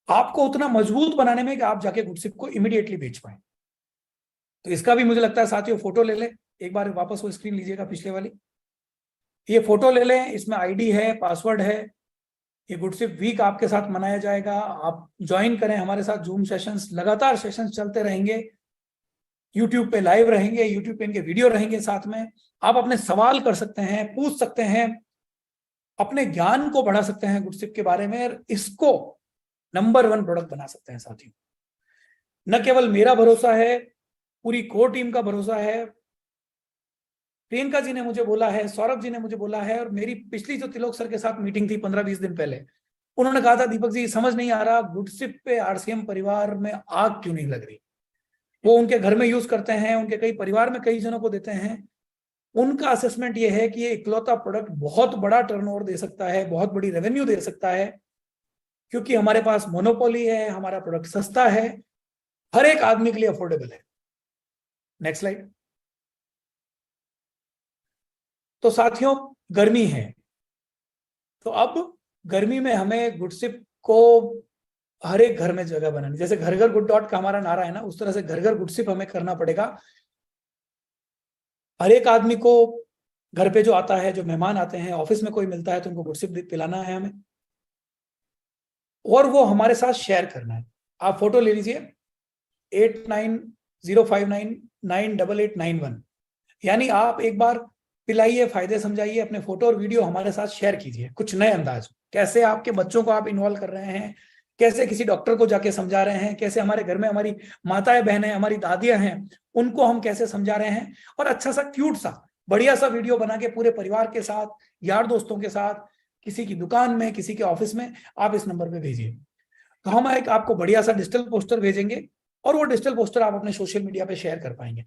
आपको उतना मजबूत बनाने में कि आप जाके गुडसिप को इमीडिएटली बेच पाए। तो इसका भी मुझे लगता है साथियों, फोटो ले लें एक बार, वापस वो स्क्रीन लीजिएगा पिछले वाली, ये फोटो ले लें, इसमें आईडी है, पासवर्ड है। ये गुडसिप वीक आपके साथ मनाया जाएगा, आप ज्वाइन करें हमारे साथ जूम सेशंस, लगातार सेशंस चलते रहेंगे, यूट्यूब पे लाइव रहेंगे, यूट्यूब पे इनके वीडियो रहेंगे, साथ में आप अपने सवाल कर सकते हैं, पूछ सकते हैं, अपने ज्ञान को बढ़ा सकते हैं गुडसिप के बारे में, इसको नंबर 1 प्रोडक्ट बना सकते हैं साथियों। न केवल मेरा भरोसा है, पूरी कोर टीम का भरोसा है, प्रियंका जी ने मुझे बोला है, सौरभ जी ने मुझे बोला है, और मेरी पिछली जो तिलोक सर के साथ मीटिंग थी 15-20 दिन पहले, उन्होंने कहा था दीपक जी समझ नहीं आ रहा गुडसिप पे आरसीएम परिवार में आग क्यों नहीं लग रही। वो उनके घर में यूज करते हैं, उनके कई परिवार में कई जनों को देते हैं, उनका असेसमेंट ये है कि ये इकलौता प्रोडक्ट बहुत बड़ा टर्नओवर दे सकता है, बहुत बड़ी रेवेन्यू दे सकता है, क्योंकि हमारे पास मोनोपोली है, हमारा प्रोडक्ट सस्ता है, हर एक आदमी के लिए अफोर्डेबल है। Next slide. तो साथियों, गर्मी है, तो अब गर्मी में हमें गुडसिप को हर एक घर में जगह बनानी, जैसे घर घर गुड डॉट का हमारा नारा है ना, उस तरह से घर घर गुडसिप हमें करना पड़ेगा। हर एक आदमी को घर पे जो आता है, जो मेहमान आते हैं, ऑफिस में कोई मिलता है, तो उनको गुडसिप पिलाना है हमें, और वो हमारे साथ शेयर करना है। आप फोटो ले लीजिए 8905998891, यानी आप एक बार पिलाइए, फायदे समझाइए, अपने फोटो और वीडियो हमारे साथ शेयर कीजिए, कुछ नए अंदाज, कैसे आपके बच्चों को आप इन्वॉल्व कर रहे हैं, कैसे किसी डॉक्टर को जाके समझा रहे हैं, कैसे हमारे घर में हमारी माताएं बहनें, हमारी दादियां हैं, उनको हम कैसे समझा रहे हैं, और अच्छा सा क्यूट सा बढ़िया सा वीडियो बना के पूरे परिवार के साथ, यार दोस्तों के साथ, किसी की दुकान में, किसी के ऑफिस में, आप इस नंबर पे भेजिए। तो हम एक आपको बढ़िया सा डिजिटल पोस्टर भेजेंगे, और वो डिजिटल पोस्टर आप अपने सोशल मीडिया पे शेयर कर पाएंगे।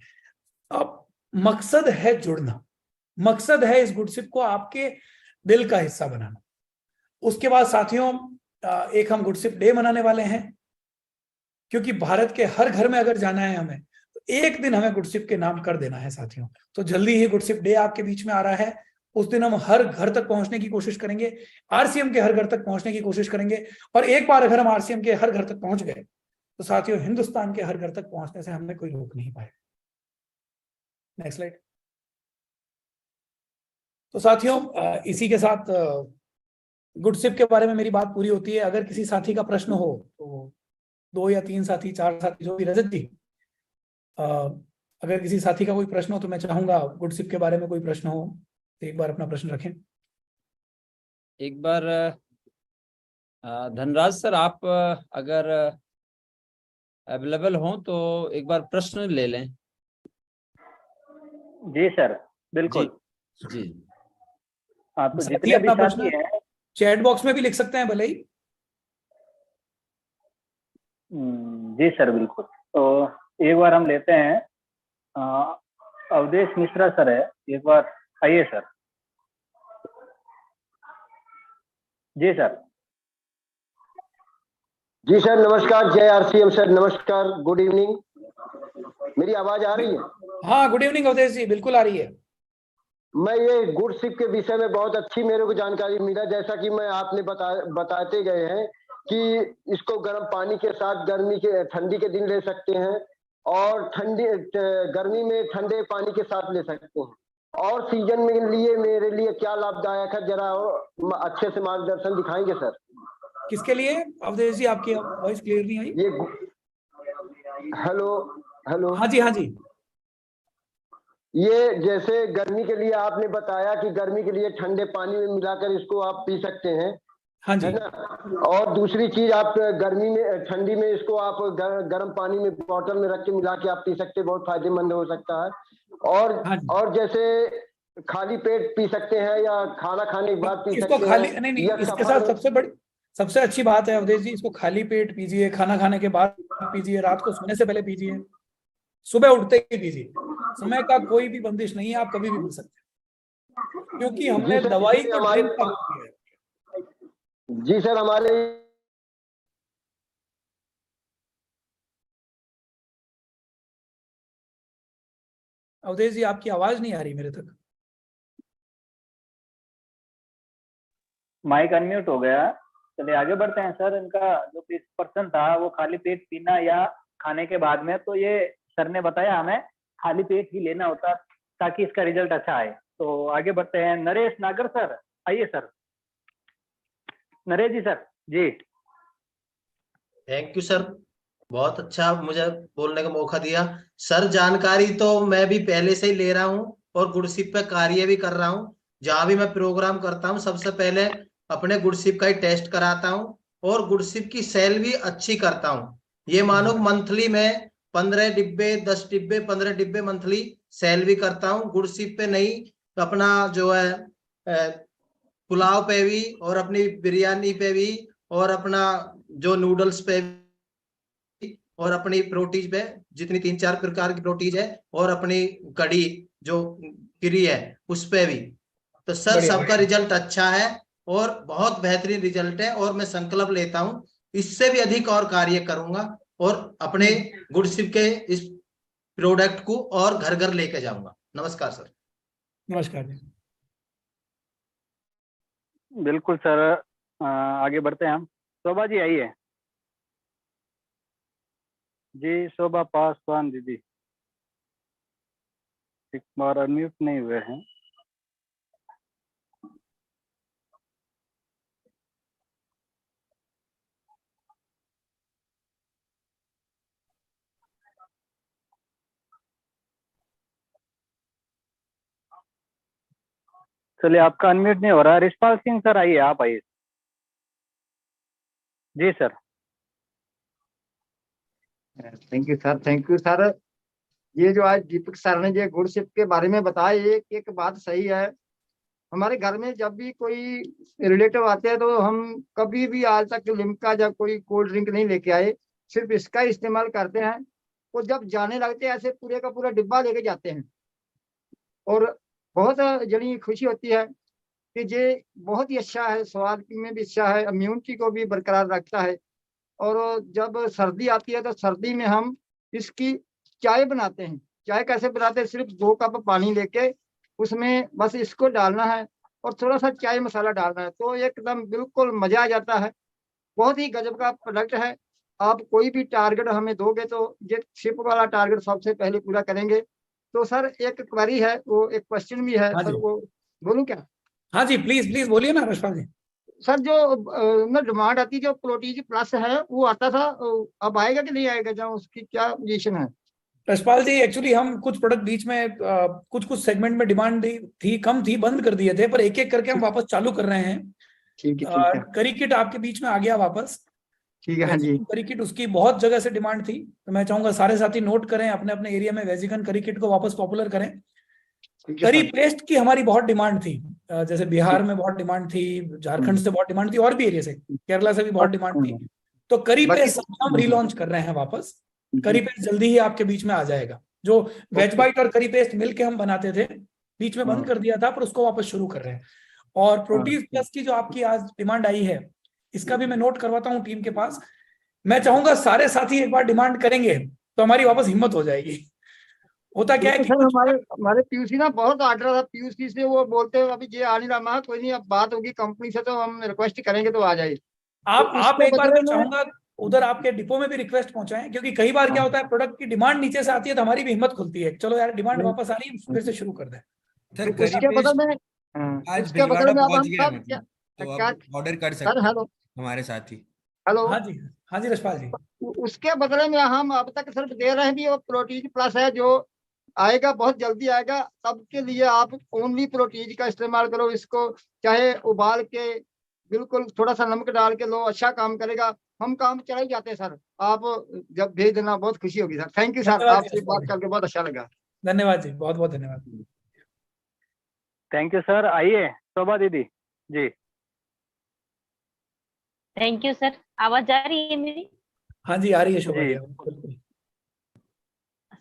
अब मकसद है जुड़ना, मकसद है इस गुडसिप को आपके दिल का हिस्सा बनाना। उसके बाद साथियों, एक हम गुडसिप डे मनाने वाले हैं, क्योंकि भारत के हर घर में अगर जाना है हमें, तो एक दिन हमें गुडसिप के नाम कर देना है साथियों। तो जल्दी ही गुडसिप डे आपके बीच में आ रहा है, उस दिन हम हर घर तक पहुंचने की कोशिश करेंगे, आरसीएम के हर घर तक पहुंचने की कोशिश करेंगे, और एक बार अगर हम आरसीएम के हर घर तक पहुंच गए, तो साथियों हिंदुस्तान के हर घर तक पहुंचने से हमें कोई रोक नहीं पाएगा। Next slide. तो साथियों, इसी के साथ गुडसिप के बारे में मेरी बात पूरी होती है। अगर किसी साथी का प्रश्न हो, तो 2 या 3 साथी, 4 साथी, जो भी, रजत जी, अगर किसी साथी का कोई प्रश्न हो, तो मैं चाहूंगा गुडसिप के बारे में कोई प्रश्न हो तो एक बार अपना प्रश्न रखें। एक बार धनराज सर, आप अगर अवेलेबल हो तो एक बार प्रश्न ले लें। जी सर, बिल्कुल जी। हाँ, तो साथी जितने भी अपना साथी प्रश्न हैं, चैट बॉक्स में भी लिख सकते हैं भले ही। जी सर, बिल्कुल। तो एक बार हम लेते हैं, अवधेश मिश्रा सर है, एक बार आइए सर। जी सर। जी सर, नमस्कार। जय आरसीएम सर, नमस्कार, गुड इवनिंग। मेरी आवाज आ रही है? हाँ, गुड इवनिंग अवधेश जी, बिल्कुल आ रही है। मैं ये गुडसिप के विषय में बहुत अच्छी मेरे को जानकारी मिला, जैसा कि मैं आपने बताते गए हैं कि इसको गर्म पानी के साथ ठंडी के दिन ले सकते हैं, और गर्मी में ठंडे पानी के साथ ले सकते हैं, और सीजन में लिए मेरे लिए क्या लाभदायक है, जरा अच्छे से मार्गदर्शन दिखाएंगे सर? किसके लिए अवधेश जी? आपकी वॉइस क्लियर नहीं आई। ये हेलो हेलो। हाँ जी, हाँ जी। ये जैसे गर्मी के लिए आपने बताया कि गर्मी के लिए ठंडे पानी में मिलाकर इसको आप पी सकते हैं, हाँ जी, है ना? और दूसरी चीज, आप गर्मी में, ठंडी में इसको आप गर्म पानी में बोतल में रख के मिला के आप पी सकते हैं, बहुत फायदेमंद हो सकता है। और जैसे खाली पेट पी सकते हैं, या खाना खाने के बाद पी इसको सकते खाली हैं? नहीं, इसके साथ सबसे अच्छी बात है अवधेश जी, इसको खाली पेट पीजिए, खाना खाने के बाद पीजिए, रात को सोने से पहले पीजिए, सुबह उठते ही पीजिए। समय का कोई भी बंदिश नहीं है, आप कभी भी पी सकते हैं। क्योंकि हमने जी सर, दवाई इसमें को हमारी ड्रिप चालू किया है। जी सर, हमारे अवधेश जी, आपकी आवाज नहीं आ रही मेरे तक। माइक अनम्यूट हो गया। चलिए आगे बढ़ते हैं सर। इनका जो पर्सन था वो खाली पेट पीना या खाने के बाद में, तो ये सर ने बताया हमें खाली पेट ही लेना होता ताकि इसका रिजल्ट अच्छा आए। तो आगे बढ़ते हैं। नरेश नागर सर, आइए सर। नरेश जी सर। जी थैंक यू सर, बहुत अच्छा मुझे बोलने का मौका दिया सर। जानकारी तो मैं भी पहले से ही ले रहा हूँ और गुडशिप पे कार्य भी कर रहा हूँ। जहां भी मैं प्रोग्राम करता हूँ सबसे पहले अपने गुडशिप का ही टेस्ट कराता हूँ और गुडशिप की सेल भी अच्छी करता हूँ। ये मानो मंथली में 15 डिब्बे 10 डिब्बे 15 डिब्बे मंथली सेल भी करता हूँ। गुडशिप पे नहीं, अपना जो है पुलाव पे भी और अपनी बिरयानी पे भी और अपना जो नूडल्स पे और अपनी प्रोटीज पे, जितनी 3-4 प्रकार की प्रोटीज है, और अपनी कड़ी जो गिरी है उस पे भी। तो सर सबका रिजल्ट अच्छा है और बहुत बेहतरीन रिजल्ट है और मैं संकल्प लेता हूं इससे भी अधिक और कार्य करूंगा और अपने गुडशिप के इस प्रोडक्ट को और घर घर लेके जाऊंगा। नमस्कार सर। नमस्कार जी। बिल्कुल सर। आगे बढ़ते हैं हम। शोभा जी आइए। जी शोभा पासवान दीदी एक बार अनम्यूट नहीं हुए हैं। चलिए आपका अनम्यूट नहीं हो रहा। रिशपाल सिंह सर आइए, आप आइए। जी sir. Thank you sir, thank you sir. ये जो आज दीपक सर ने जो गुडशिप के बारे में बताया, एक एक बात सही है। हमारे घर में जब भी कोई रिलेटिव आते हैं तो हम कभी भी आज तक लिम्का या कोई कोल्ड ड्रिंक नहीं लेके आए, सिर्फ इसका इस्तेमाल करते हैं। और जब जाने लगते हैं ऐसे पूरे का पूरा डिब्बा लेके जाते हैं और बहुत जड़ी खुशी होती है कि ये बहुत ही अच्छा है, स्वाद में भी अच्छा है, इम्यूनिटी को भी बरकरार रखता है। और जब सर्दी आती है तो सर्दी में हम इसकी चाय बनाते हैं। चाय कैसे बनाते हैं? सिर्फ 2 कप पानी लेके उसमें बस इसको डालना है और थोड़ा सा चाय मसाला डालना है, तो एकदम बिल्कुल मजा आ जाता है। बहुत ही गजब का प्रोडक्ट है। आप कोई भी टारगेट हमें दोगे तो ये शिप वाला टारगेट सबसे पहले पूरा करेंगे। तो सर एक क्वेरी है, वो एक क्वेश्चन भी है हाँ सर, जी, वो बोलूं क्या? हाँ जी, प्लीज प्लीज बोलिए ना रशपाल जी। सर जो ना डिमांड आती, जो प्रोटीज प्लस है वो आता था, अब आएगा कि नहीं आएगा, जहाँ उसकी क्या पोजीशन है? रशपाल जी, एक्चुअली हम कुछ प्रोडक्ट बीच में कुछ कुछ सेगमेंट में डिमांड थी, कम थी, बंद कर दिए थे, पर एक एक करके हम वापस चालू कर रहे हैं। ठीक है, ठीक है, करी किट आपके बीच में आ गया वापस। ठीक है। हाँ जी, वेजिकन करी किट, उसकी बहुत जगह से डिमांड थी, तो मैं चाहूंगा सारे साथी नोट करें, अपने अपने एरिया में वेजिकन करी किट को वापस पॉपुलर करें। ठीक है करी सर। पेस्ट की हमारी बहुत डिमांड थी, जैसे बिहार में बहुत डिमांड थी, झारखंड से बहुत डिमांड थी, और भी एरिया से, केरला से भी बहुत डिमांड थी। तो करी बाकी पेस्ट हम रीलॉन्च कर रहे हैं वापस। करी पेस्ट जल्दी ही आपके बीच में आ जाएगा। जो वेज बाइट और करी पेस्ट मिलके हम बनाते थे, बीच में बंद कर दिया था, पर उसको वापस शुरू कर रहे हैं। और प्रोटीज प्लस की जो आपकी आज डिमांड आई है, इसका भी मैं नोट करवाता हूँ टीम के पास। मैं चाहूंगा सारे साथी एक बार डिमांड करेंगे तो हमारी वापस हिम्मत हो जाएगी। होता क्या है कि सर हमारे हमारे पीयूसी ना बहुत ऑर्डर था, पीयूसी से वो बोलते हैं अभी ये आ नहीं रहा। मैं कोई नहीं, अब बात होगी कंपनी से तो हम रिक्वेस्ट करेंगे तो आ जाए। आप तो इसके एक बार बदले मैं में चाहूंगा उधर आपके डिपो में भी रिक्वेस्ट पहुंचाएं, क्योंकि कई बार क्या होता है, प्रोडक्ट की डिमांड नीचे से आती है तो हमारी भी हिम्मत खुलती है, चलो यार डिमांड वापस आ रही है, फिर से शुरू कर दें। सर, तो करी उसके पेस्ट बदले में आज उसके बदले भिलवाड़ा में अब पहुंच हम गया है, सब क्या मतलब तो क्या अब ऑर्डर कर सर? सकते हैं हेलो, हमारे साथी। हेलो। हाँ जी, हाँ जी रशपाल जी। उसके बदले में हम अब तक सिर्फ दे रहे हैं भी, वो प्रोटीन प्लस है जो आएगा, बहुत जल्दी आएगा। सबके लिए आप ओनली प्रोटीन का इस्तेमाल करो इसको, चाहे उबाल के बिल्कुल थोड़ा सा नमक डाल के लो, अच्छा काम करेगा। हम काम चला ही जाते हैं सर, आप जब भेज देना बहुत खुशी होगी सर। थैंक यू सर, धन्यवाद जी आपसे रशपाल बात जी, करके बहुत अच्छा लगा। धन्यवाद जी, बहुत बहुत धन्यवाद। Thank you sir. आइए शोभा दीदी। जी थैंक यू सर। आवाज आ रही है मेरी? हाँ जी, आ रही है शोभा जी जी, बिल्कुल।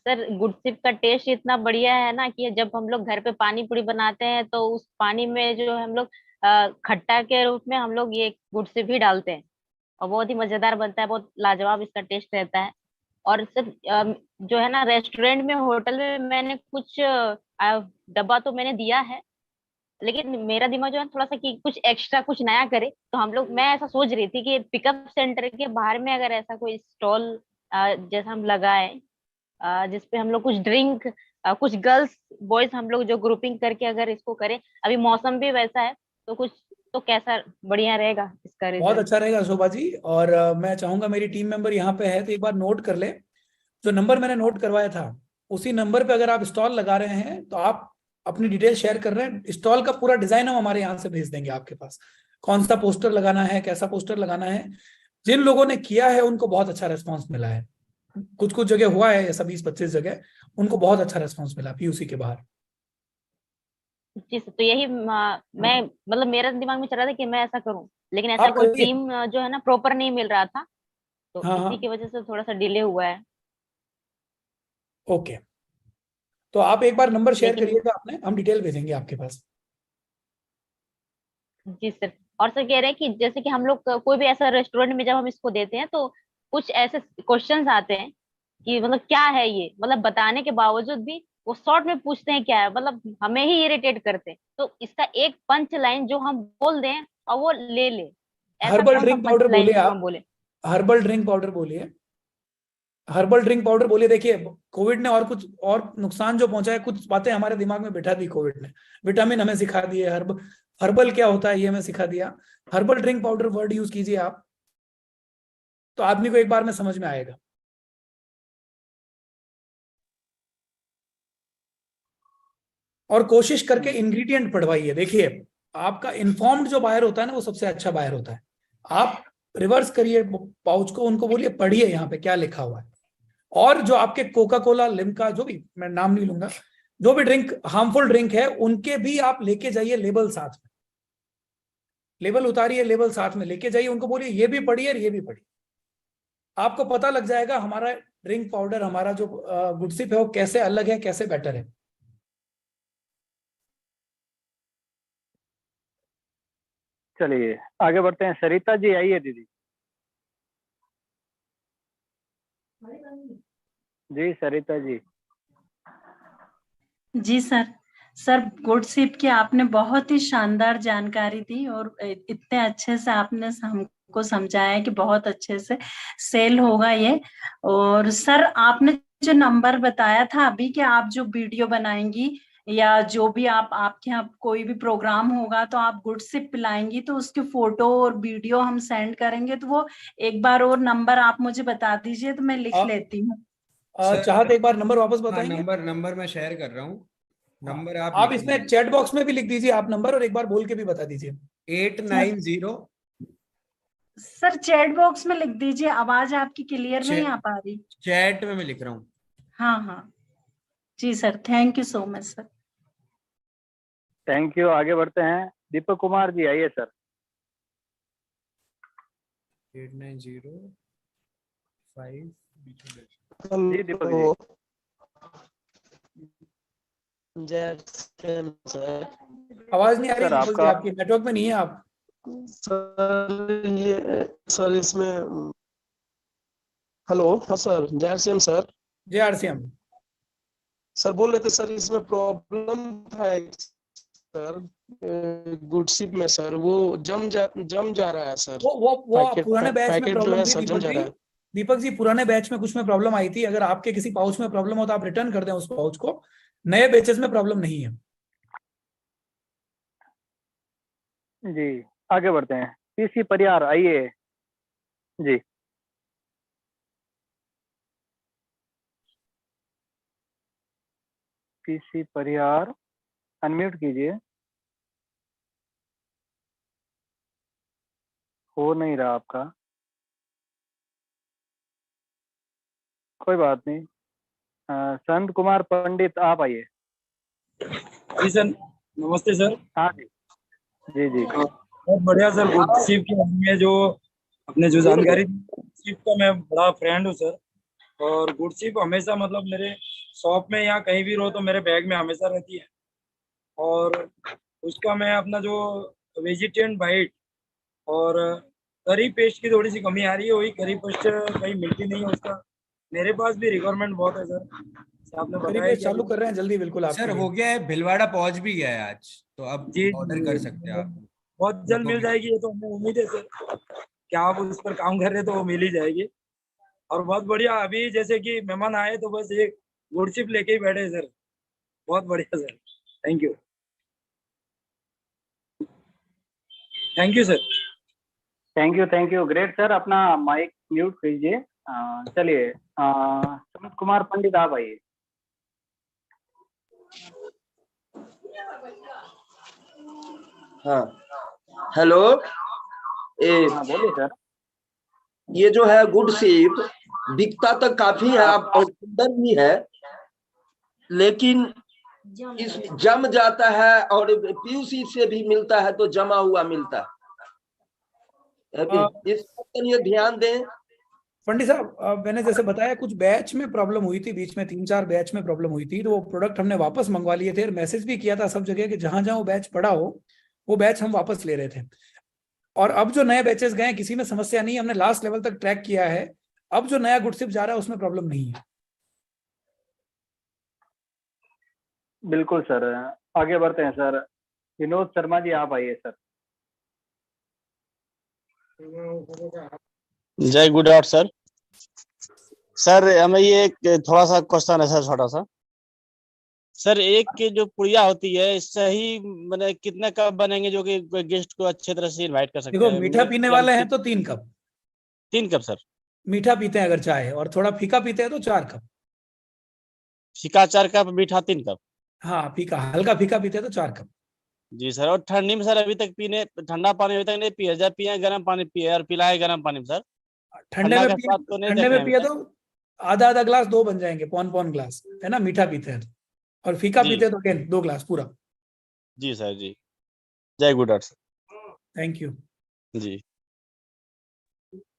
सर गुड़सिप का टेस्ट इतना बढ़िया है ना कि जब हम लोग घर पे पानी पूरी बनाते हैं तो उस पानी में जो हम लोग खट्टा के रूप में हम लोग ये गुड़सिप ही डालते हैं और बहुत ही मजेदार बनता है, बहुत लाजवाब इसका टेस्ट रहता है। और सर जो है ना रेस्टोरेंट में, होटल में मैंने कुछ डब्बा तो मैंने दिया है, लेकिन मेरा दिमाग जो है थोड़ा सा कि कुछ एक्स्ट्रा कुछ नया करे, तो हम लोग, मैं ऐसा सोच रही थी कि पिकअप सेंटर के बाहर में अगर ऐसा कोई स्टॉल जैसा हम लगाए जिसपे हम लोग कुछ ड्रिंक, कुछ गर्ल्स बॉयज हम लोग जो ग्रुपिंग करके अगर इसको करें, अभी मौसम भी वैसा है तो कुछ तो कैसा बढ़िया रहेगा इसका बहुत रिजल्ट? अच्छा रहेगा शोभा जी। और मैं चाहूंगा मेरी टीम मेंबर यहाँ पे है तो एक बार नोट कर ले, जो नंबर मैंने नोट करवाया था उसी नंबर पे अगर आप स्टॉल लगा रहे हैं तो आप अपनी डिटेल शेयर कर रहे हैं, स्टॉल का पूरा डिजाइन हम हमारे यहाँ से भेज देंगे आपके पास, कौन सा पोस्टर लगाना है, कैसा पोस्टर लगाना है। जिन लोगों ने किया है उनको बहुत अच्छा रेस्पॉन्स मिला है, कुछ कुछ जगह हुआ है ऐसा 20-25 जगह, उनको बहुत अच्छा रेस्पॉन्स मिला पीयूसी के बाहर। जी सर, तो यही मैं मतलब मेरा दिमाग में चल रहा था कि मैं ऐसा करूं, लेकिन ऐसा आप कोई करिए। टीम जो है ना प्रॉपर नहीं मिल रहा था, तो हाँ इसी हाँ, की वजह से थोड़ा सा डिले हुआ है। ओके, तो आप एक बार नंबर शेयर लेकिन करिएगा आपने, हम डिटेल भेजेंगे आपके पास। जी सर, और सर कह रहे हैं कि जैसे कि हम लोग कोई भी ऐसा रेस्टोरेंट में जब हम इसको देते हैं तो कुछ ऐसे क्वेश्चंस आते हैं कि मतलब क्या है ये, मतलब बताने के बावजूद भी वो शॉर्ट में पूछते हैं क्या है, मतलब हमें ही इरिटेट करते हैं। तो इसका एक पंच लाइन जो हम बोल दें और वो ले ले, ऐसा हर्बल कौन सा ड्रिंक पंच पाउडर बोलिए लाइन जो आप, हम बोले? हर्बल ड्रिंक पाउडर बोलिए, हर्बल ड्रिंक पाउडर बोलिए। देखिए कोविड ने और कुछ और नुकसान जो पहुंचा है, कुछ बातें हमारे दिमाग में बिठा दी कोविड ने, विटामिन हमें सिखा दिए, हर्बल क्या होता है ये हमें सिखा दिया। Herbal drink powder word use कीजिए आप, तो आदमी को एक बार में समझ में आएगा। और कोशिश करके इंग्रेडिएंट पढ़वाइए। देखिए आपका इन्फॉर्म्ड जो बायर होता है ना वो सबसे अच्छा बायर होता है। आप रिवर्स करिए पाउच को, उनको बोलिए पढ़िए यहाँ पे क्या लिखा हुआ है। और जो आपके कोका कोला, लिम्का, जो भी, मैं नाम नहीं लूंगा, जो भी ड्रिंक हार्मफुल ड्रिंक है उनके भी आप लेके जाइए लेबल साथ में, लेबल उतारिए, लेबल साथ में लेके जाइए, उनको बोलिए ये भी पढ़िए और ये भी पढ़िए। आपको पता लग जाएगा हमारा ड्रिंक पाउडर, हमारा जो गुडसिप है वो कैसे अलग है, कैसे बेटर है। चलिए आगे बढ़ते हैं। सरिता जी आइए दीदी। जी सरिता जी। जी सर। सर गुडसिप की आपने बहुत ही शानदार जानकारी दी और इतने अच्छे से आपने हमको समझाया कि बहुत अच्छे से सेल होगा ये। और सर आपने जो नंबर बताया था अभी कि आप जो वीडियो बनाएंगी या जो भी आपके यहाँ कोई भी प्रोग्राम होगा तो आप गुडसिप पिलाएंगी, तो उसकी फोटो और वीडियो हम सेंड करेंगे, तो वो एक बार और नंबर आप मुझे बता दीजिए तो मैं लिख लेती हूँ। चाहत एक बार नंबर वापस हाँ, बताएंगे? नंबर मैं शेयर कर रहा हूँ, नंबर आप आप लिख इसमें लीजिए। चैट बॉक्स में भी लिख दीजिए आप नंबर, और एक बार बोल के भी बता दीजिए। 890। सर चैट बॉक्स में लिख दीजिए, आवाज आपकी क्लियर नहीं आ पा रही। चैट में मैं लिख रहा हूँ। हाँ हाँ जी sir, thank you so much sir. Thank you. आगे बढ़ते हैं। दीपक कुमार जी आइए सर। 8905। जी दीपक जी। आवाज नहीं आ रही सर दीपक जी, आपका आपकी नेटवर्क में नहीं है आप। सर इसमें हेलो। हाँ सर, जय श्याम सर। जय आरसीएम। सर बोल रहे थे सर इसमें प्रॉब्लम था सर गुडशिप में सर, वो जम जा रहा है सर। वो पुराने बैच में पैकेट जो प्रॉब्लम है थी सर जम दीपक जा जी। रहा है। दीपक जी पुराने बैच में कुछ में प्रॉब्लम आई थी, अगर आपके किसी पाउच में प्रॉब्लम हो तो आप रिटर्न कर दें उस पाउच को, नए बैचेस में प्रॉब्लम नहीं है। जी आगे बढ़ते हैं। पीसी परिहार आइए जी। पीसी परिहार अनम्यूट कीजिए, हो नहीं रहा आपका। कोई बात नहीं। संत कुमार पंडित आप आइए। जी सर, नमस्ते सर। हाँ जी जी जी। बहुत बढ़िया सर। गुडशिप के बारे में जो अपने जो जानकारी, गुडशिप का मैं बड़ा फ्रेंड हूँ सर, और गुडशिप हमेशा मतलब मेरे शॉप में या कहीं भी रहो तो मेरे बैग में हमेशा रहती है। और उसका मैं अपना जो वेजिटेरियन बाइट और करी पेस्ट की थोड़ी सी कमी आ रही है, वही करी पेस्ट कहीं मिलती नहीं है उसका। मेरे पास भी रिक्वायरमेंट बहुत है सर, जैसे आपने करी बताया पेस्ट कि चालू अभी- कर रहे हैं जल्दी, बिल्कुल आपके सर लिए। हो गया है, भिलवाड़ा पहुंच भी गया है आज, तो अब जी ऑर्डर कर सकते हैं आप। बहुत जल्द मिल लोगों की- जाएगी, ये तो हमें उम्मीद है सर। क्या आप उस पर काम कर रहे हैं तो वो मिल ही जाएगी। और बहुत बढ़िया, अभी जैसे कि मेहमान आए तो बस एक गुड़ चिप लेके ही बैठे सर। बहुत बढ़िया sir, thank you, thank you sir. Thank you great sir. अपना माइक म्यूट कीजिए। चलिए सुमित कुमार पंडित आप आइए। हाँ हेलो। हाँ बोलिए सर। ये जो है गुड शिप दिखता तो काफी है और सुंदर भी है, लेकिन इस जम जाता है और पीयूसी से भी मिलता है तो जमा हुआ मिलता है। इस पर ये ध्यान दें। पंडित साहब, मैंने जैसे बताया कुछ बैच में प्रॉब्लम हुई थी, बीच में 3-4 बैच में प्रॉब्लम हुई थी, तो वो प्रोडक्ट हमने वापस मंगवा लिए थे और मैसेज भी किया था सब जगह कि जहां जहां वो बैच पड़ा हो वो बैच हम वापस ले रहे थे। और अब जो नए बैचेस गए किसी में समस्या नहीं, हमने लास्ट लेवल तक ट्रैक किया है। अब जो नया गुड शिप जा रहा है उसमें प्रॉब्लम नहीं है। बिल्कुल सर, आगे बढ़ते हैं सर। विनोद शर्मा जी आप आइए सर। जय गुड आउट सर। सर हमें ये एक थोड़ा सा क्वेश्चन है सर, छोटा सा। सर एक की जो पुड़िया होती है इससे ही मैंने कितने कप बनेंगे जो कि गेस्ट को अच्छे तरह से इनवाइट कर सकते देखो, हैं? मीठा पीने वाले हैं तो 3 कप। 3 cup sir. मीठा पीते हैं अगर चाहे, और थोड़ा फीका पीते हैं तो 4 कप। फीका 4 कप, मीठा 3 कप। हाँ, फीका, हल्का फीका पीते हैं तो 4 कप। जी सर। और ठंडी में सर अभी तक पीने, ठंडा पानी अभी तक नहीं पिया, जब पिए गर्म पानी पिए और पिलाए गर्म पानी में सर। ठंडे ठंडा में का पिए, स्वाद तो नहीं ठंडे देखे में अभी पिए तक। तो आधा आधा ग्लास 2 बन जाएंगे, पौन ग्लास, है ना, मीठा पीते हैं तो। और फीका जी पीते हैं तो अगेन 2 ग्लास पूरा। जी सर जी। जय गुड आउट सर। थैंक यू जी।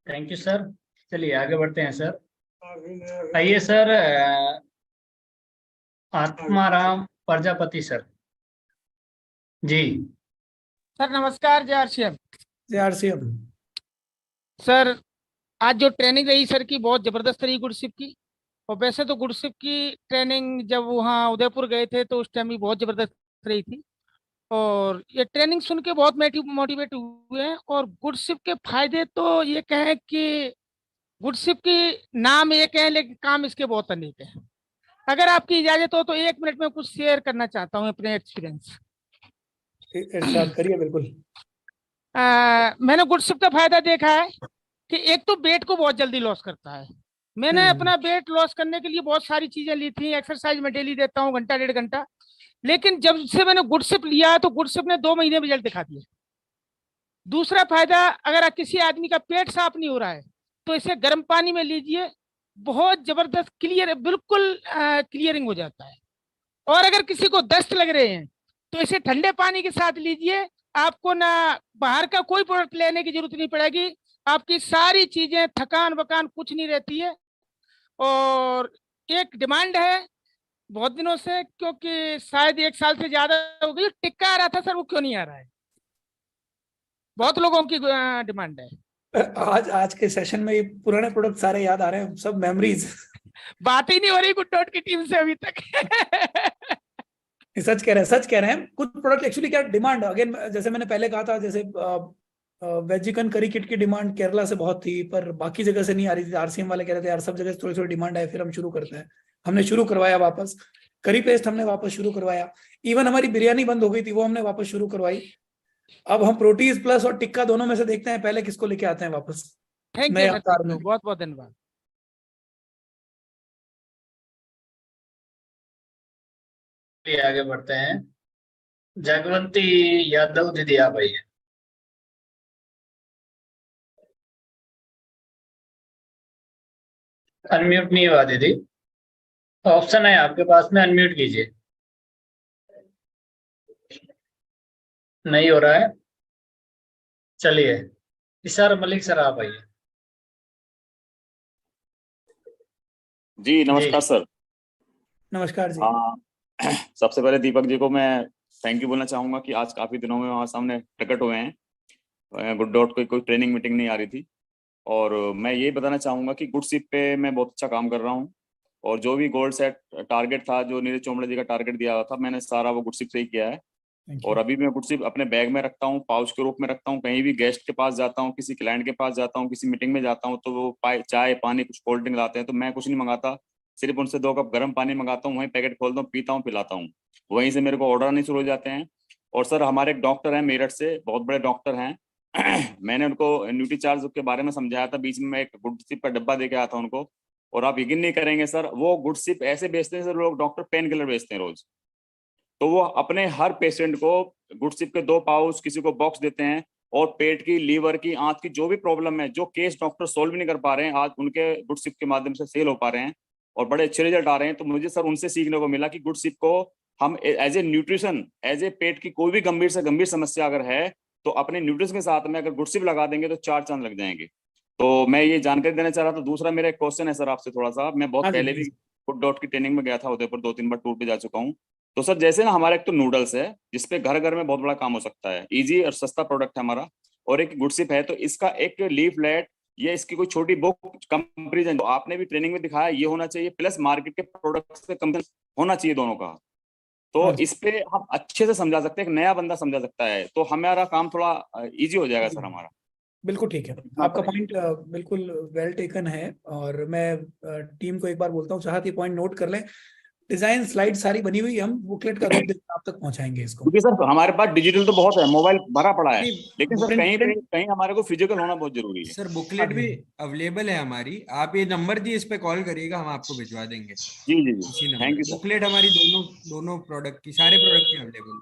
Thank you sir. चलिए आगे बढ़ते हैं सर। आइए सर, आत्माराम प्रजापति सर। जी सर नमस्कार। जय आरसीएम। जय आरसीएम। सर आज जो ट्रेनिंग रही सर की बहुत जबरदस्त रही गुडशिप की। और वैसे तो गुडशिप की ट्रेनिंग जब वहाँ उदयपुर गए थे तो उस टाइम भी बहुत जबरदस्त रही थी। और ये ट्रेनिंग सुन के बहुत मोटिवेट हुए हैं। और गुडशिप के फायदे तो ये कहें कि गुडशिप की नाम एक है लेकिन काम इसके बहुत अनेक है। अगर आपकी इजाजत हो तो 1 मिनट में कुछ शेयर करना चाहता हूँ अपने एक्सपीरियंस। इरशाद करिए। बिल्कुल। मैंने गुडशिप का फायदा देखा है कि एक तो वेट को बहुत जल्दी लॉस करता है। मैंने अपना वेट लॉस करने के लिए बहुत सारी चीजें ली थी। एक्सरसाइज में डेली देता हूँ घंटा 1.5 घंटा। लेकिन जब से मैंने गुडशिप लिया तो गुडशिप ने 2 महीने में रिजल्ट दिखा दिया। दूसरा फायदा, अगर किसी आदमी का पेट साफ नहीं हो रहा है तो इसे गर्म पानी में लीजिए, बहुत जबरदस्त क्लियर, बिल्कुल क्लियरिंग हो जाता है। और अगर किसी को दस्त लग रहे हैं तो इसे ठंडे पानी के साथ लीजिए। आपको ना बाहर का कोई प्रोडक्ट लेने की जरूरत नहीं पड़ेगी। आपकी सारी चीजें, थकान वकान कुछ नहीं रहती है। और एक डिमांड है बहुत दिनों से, क्योंकि शायद 1 साल से ज्यादा हो गई, टिक्का आ रहा था सर, वो क्यों नहीं आ रहा है? बहुत लोगों की डिमांड है। आज के सेशन में ये पुराने प्रोडक्ट सारे याद आ रहे हैं, सब मेमोरीज। बात ही नहीं हो रही गुड डॉट की टीम से अभी तक। सच कह रहे हैं, सच कह रहे हैं। कुछ प्रोडक्ट एक्चुअली क्या डिमांड, अगेन जैसे मैंने पहले कहा था, जैसे वेज चिकन करी किट की डिमांड केरला से बहुत थी पर बाकी जगह से नहीं आ रही थी। आरसीएम वाले कह रहे थे यार सब जगह से थोड़ी थोड़ी डिमांड है, फिर हम शुरू करते हैं। हमने शुरू करवाया वापस। करी पेस्ट हमने वापस शुरू करवाया। इवन हमारी बिरयानी बंद हो गई थी, वो हमने वापस शुरू करवाई। अब हम प्रोटीज प्लस और टिक्का दोनों में से देखते हैं पहले किसको लेके आते हैं वापस। थैंक नए यू अवतार में। बहुत बहुत धन्यवाद। आगे बढ़ते हैं। जागृति यादव दीदी आप आइए। अनम्यूट नहीं हुआ दीदी, ऑप्शन है आपके पास में, अनम्यूट कीजिए। नहीं हो रहा है। चलिए इशार मलिक सर आप आइए। जी नमस्कार सर। नमस्कार जी। सबसे पहले दीपक जी को मैं थैंक यू बोलना चाहूंगा कि आज काफी दिनों में हमारे सामने प्रकट हुए हैं। गुड डॉट कोई ट्रेनिंग मीटिंग नहीं आ रही थी, और मैं यही बताना चाहूंगा कि गुडशिप पे मैं बहुत अच्छा काम कर रहा हूँ, और जो भी गोल सेट टारगेट था, जो नीरज चोपड़ा जी का टारगेट दिया हुआ था, मैंने सारा वो गुडशिप से ही किया है। और अभी मैं गुडशिप अपने बैग में रखता हूँ, पाउच के रूप में रखता हूँ। कहीं भी गेस्ट के पास जाता हूँ, किसी क्लाइंट के पास जाता हूँ, किसी मीटिंग में जाता हूँ, तो वो चाय पानी कुछ कोल्ड ड्रिंक लाते हैं, तो मैं कुछ नहीं मंगाता, सिर्फ उनसे 2 कप गर्म पानी मंगाता हूँ, वहीं पैकेट खोलता हूँ, पीता हूँ, पिलाता हूँ, वहीं से मेरे को ऑर्डर आने शुरू हो जाते हैं। और सर हमारे एक डॉक्टर हैं मेरठ से, बहुत बड़े डॉक्टर हैं मैंने उनको न्यूट्री चार्ज के बारे में समझाया था, बीच में मैं एक गुडशिप का डब्बा दे के आया था उनको, और आप यकीन नहीं करेंगे सर, वो गुडशिप ऐसे बेचते हैं सर, लोग डॉक्टर पेन किलर बेचते हैं रोज। तो वो अपने हर पेशेंट को गुडशिप के 2 पाउच, किसी को बॉक्स देते हैं, और पेट की, लीवर की, आंत की जो भी प्रॉब्लम है, जो केस डॉक्टर सोल्व नहीं कर पा रहे हैं, आज उनके गुडशिप के माध्यम से सेल हो पा रहे हैं और बड़े अच्छे रिजल्ट आ रहे हैं। तो मुझे सर उनसे सीखने को मिला कि गुडशिप को हम as a nutrition, as a pet की कोई भी गंभीर से गंभीर समस्या अगर है, तो अपने न्यूट्रिशन के साथ में अगर गुडशिप लगा देंगे तो 4 चांद लग जाएंगे। तो मैं ये जानकारी देना चाह रहा था। दूसरा मेरा एक क्वेश्चन है सर आपसे थोड़ा सा, मैं बहुत पहले भी गुड डॉट की ट्रेनिंग में गया था, उदयपुर 2-3 बार टूर पे जा चुका हूँ। तो सर जैसे ना हमारा एक तो नूडल्स है, जिसपे घर घर में बहुत बड़ा काम हो सकता है, इजी और सस्ता प्रोडक्ट है हमारा, और एक गुडशिप है, तो इसका एक लीफलेट या इसकी कोई छोटी बुक कंपेरिजन जो आपने भी ट्रेनिंग में दिखाया, ये होना चाहिए, प्लस मार्केट के प्रोडक्ट से कंपेरिजन होना चाहिए दोनों का। तो इस पे हम अच्छे से समझा सकते हैं, एक नया बंदा समझा सकता है, तो हमारा काम थोड़ा इजी हो जाएगा सर हमारा। बिल्कुल ठीक है, आपका पॉइंट बिल्कुल वेल टेकन है, और मैं टीम को एक बार बोलता हूँ, चाहत ये पॉइंट नोट कर लें। डिजाइन स्लाइड सारी बनी हुई, हम बुकलेट का रूप देकर आप तक पहुंचाएंगे इसको। क्योंकि सर हमारे पास डिजिटल तो बहुत है, मोबाइल भरा पड़ा है, लेकिन सर कहीं हमारे को फिजिकल होना बहुत जरूरी है। सर बुकलेट भी अवेलेबल है हमारी, आप ये नंबर दिए, इस पे कॉल करिएगा, हम आपको भिजवा देंगे। जी जी जी, इसी thank number, you sir. Booklet हमारी दोनों प्रोडक्ट की, सारे प्रोडक्ट की अवेलेबल।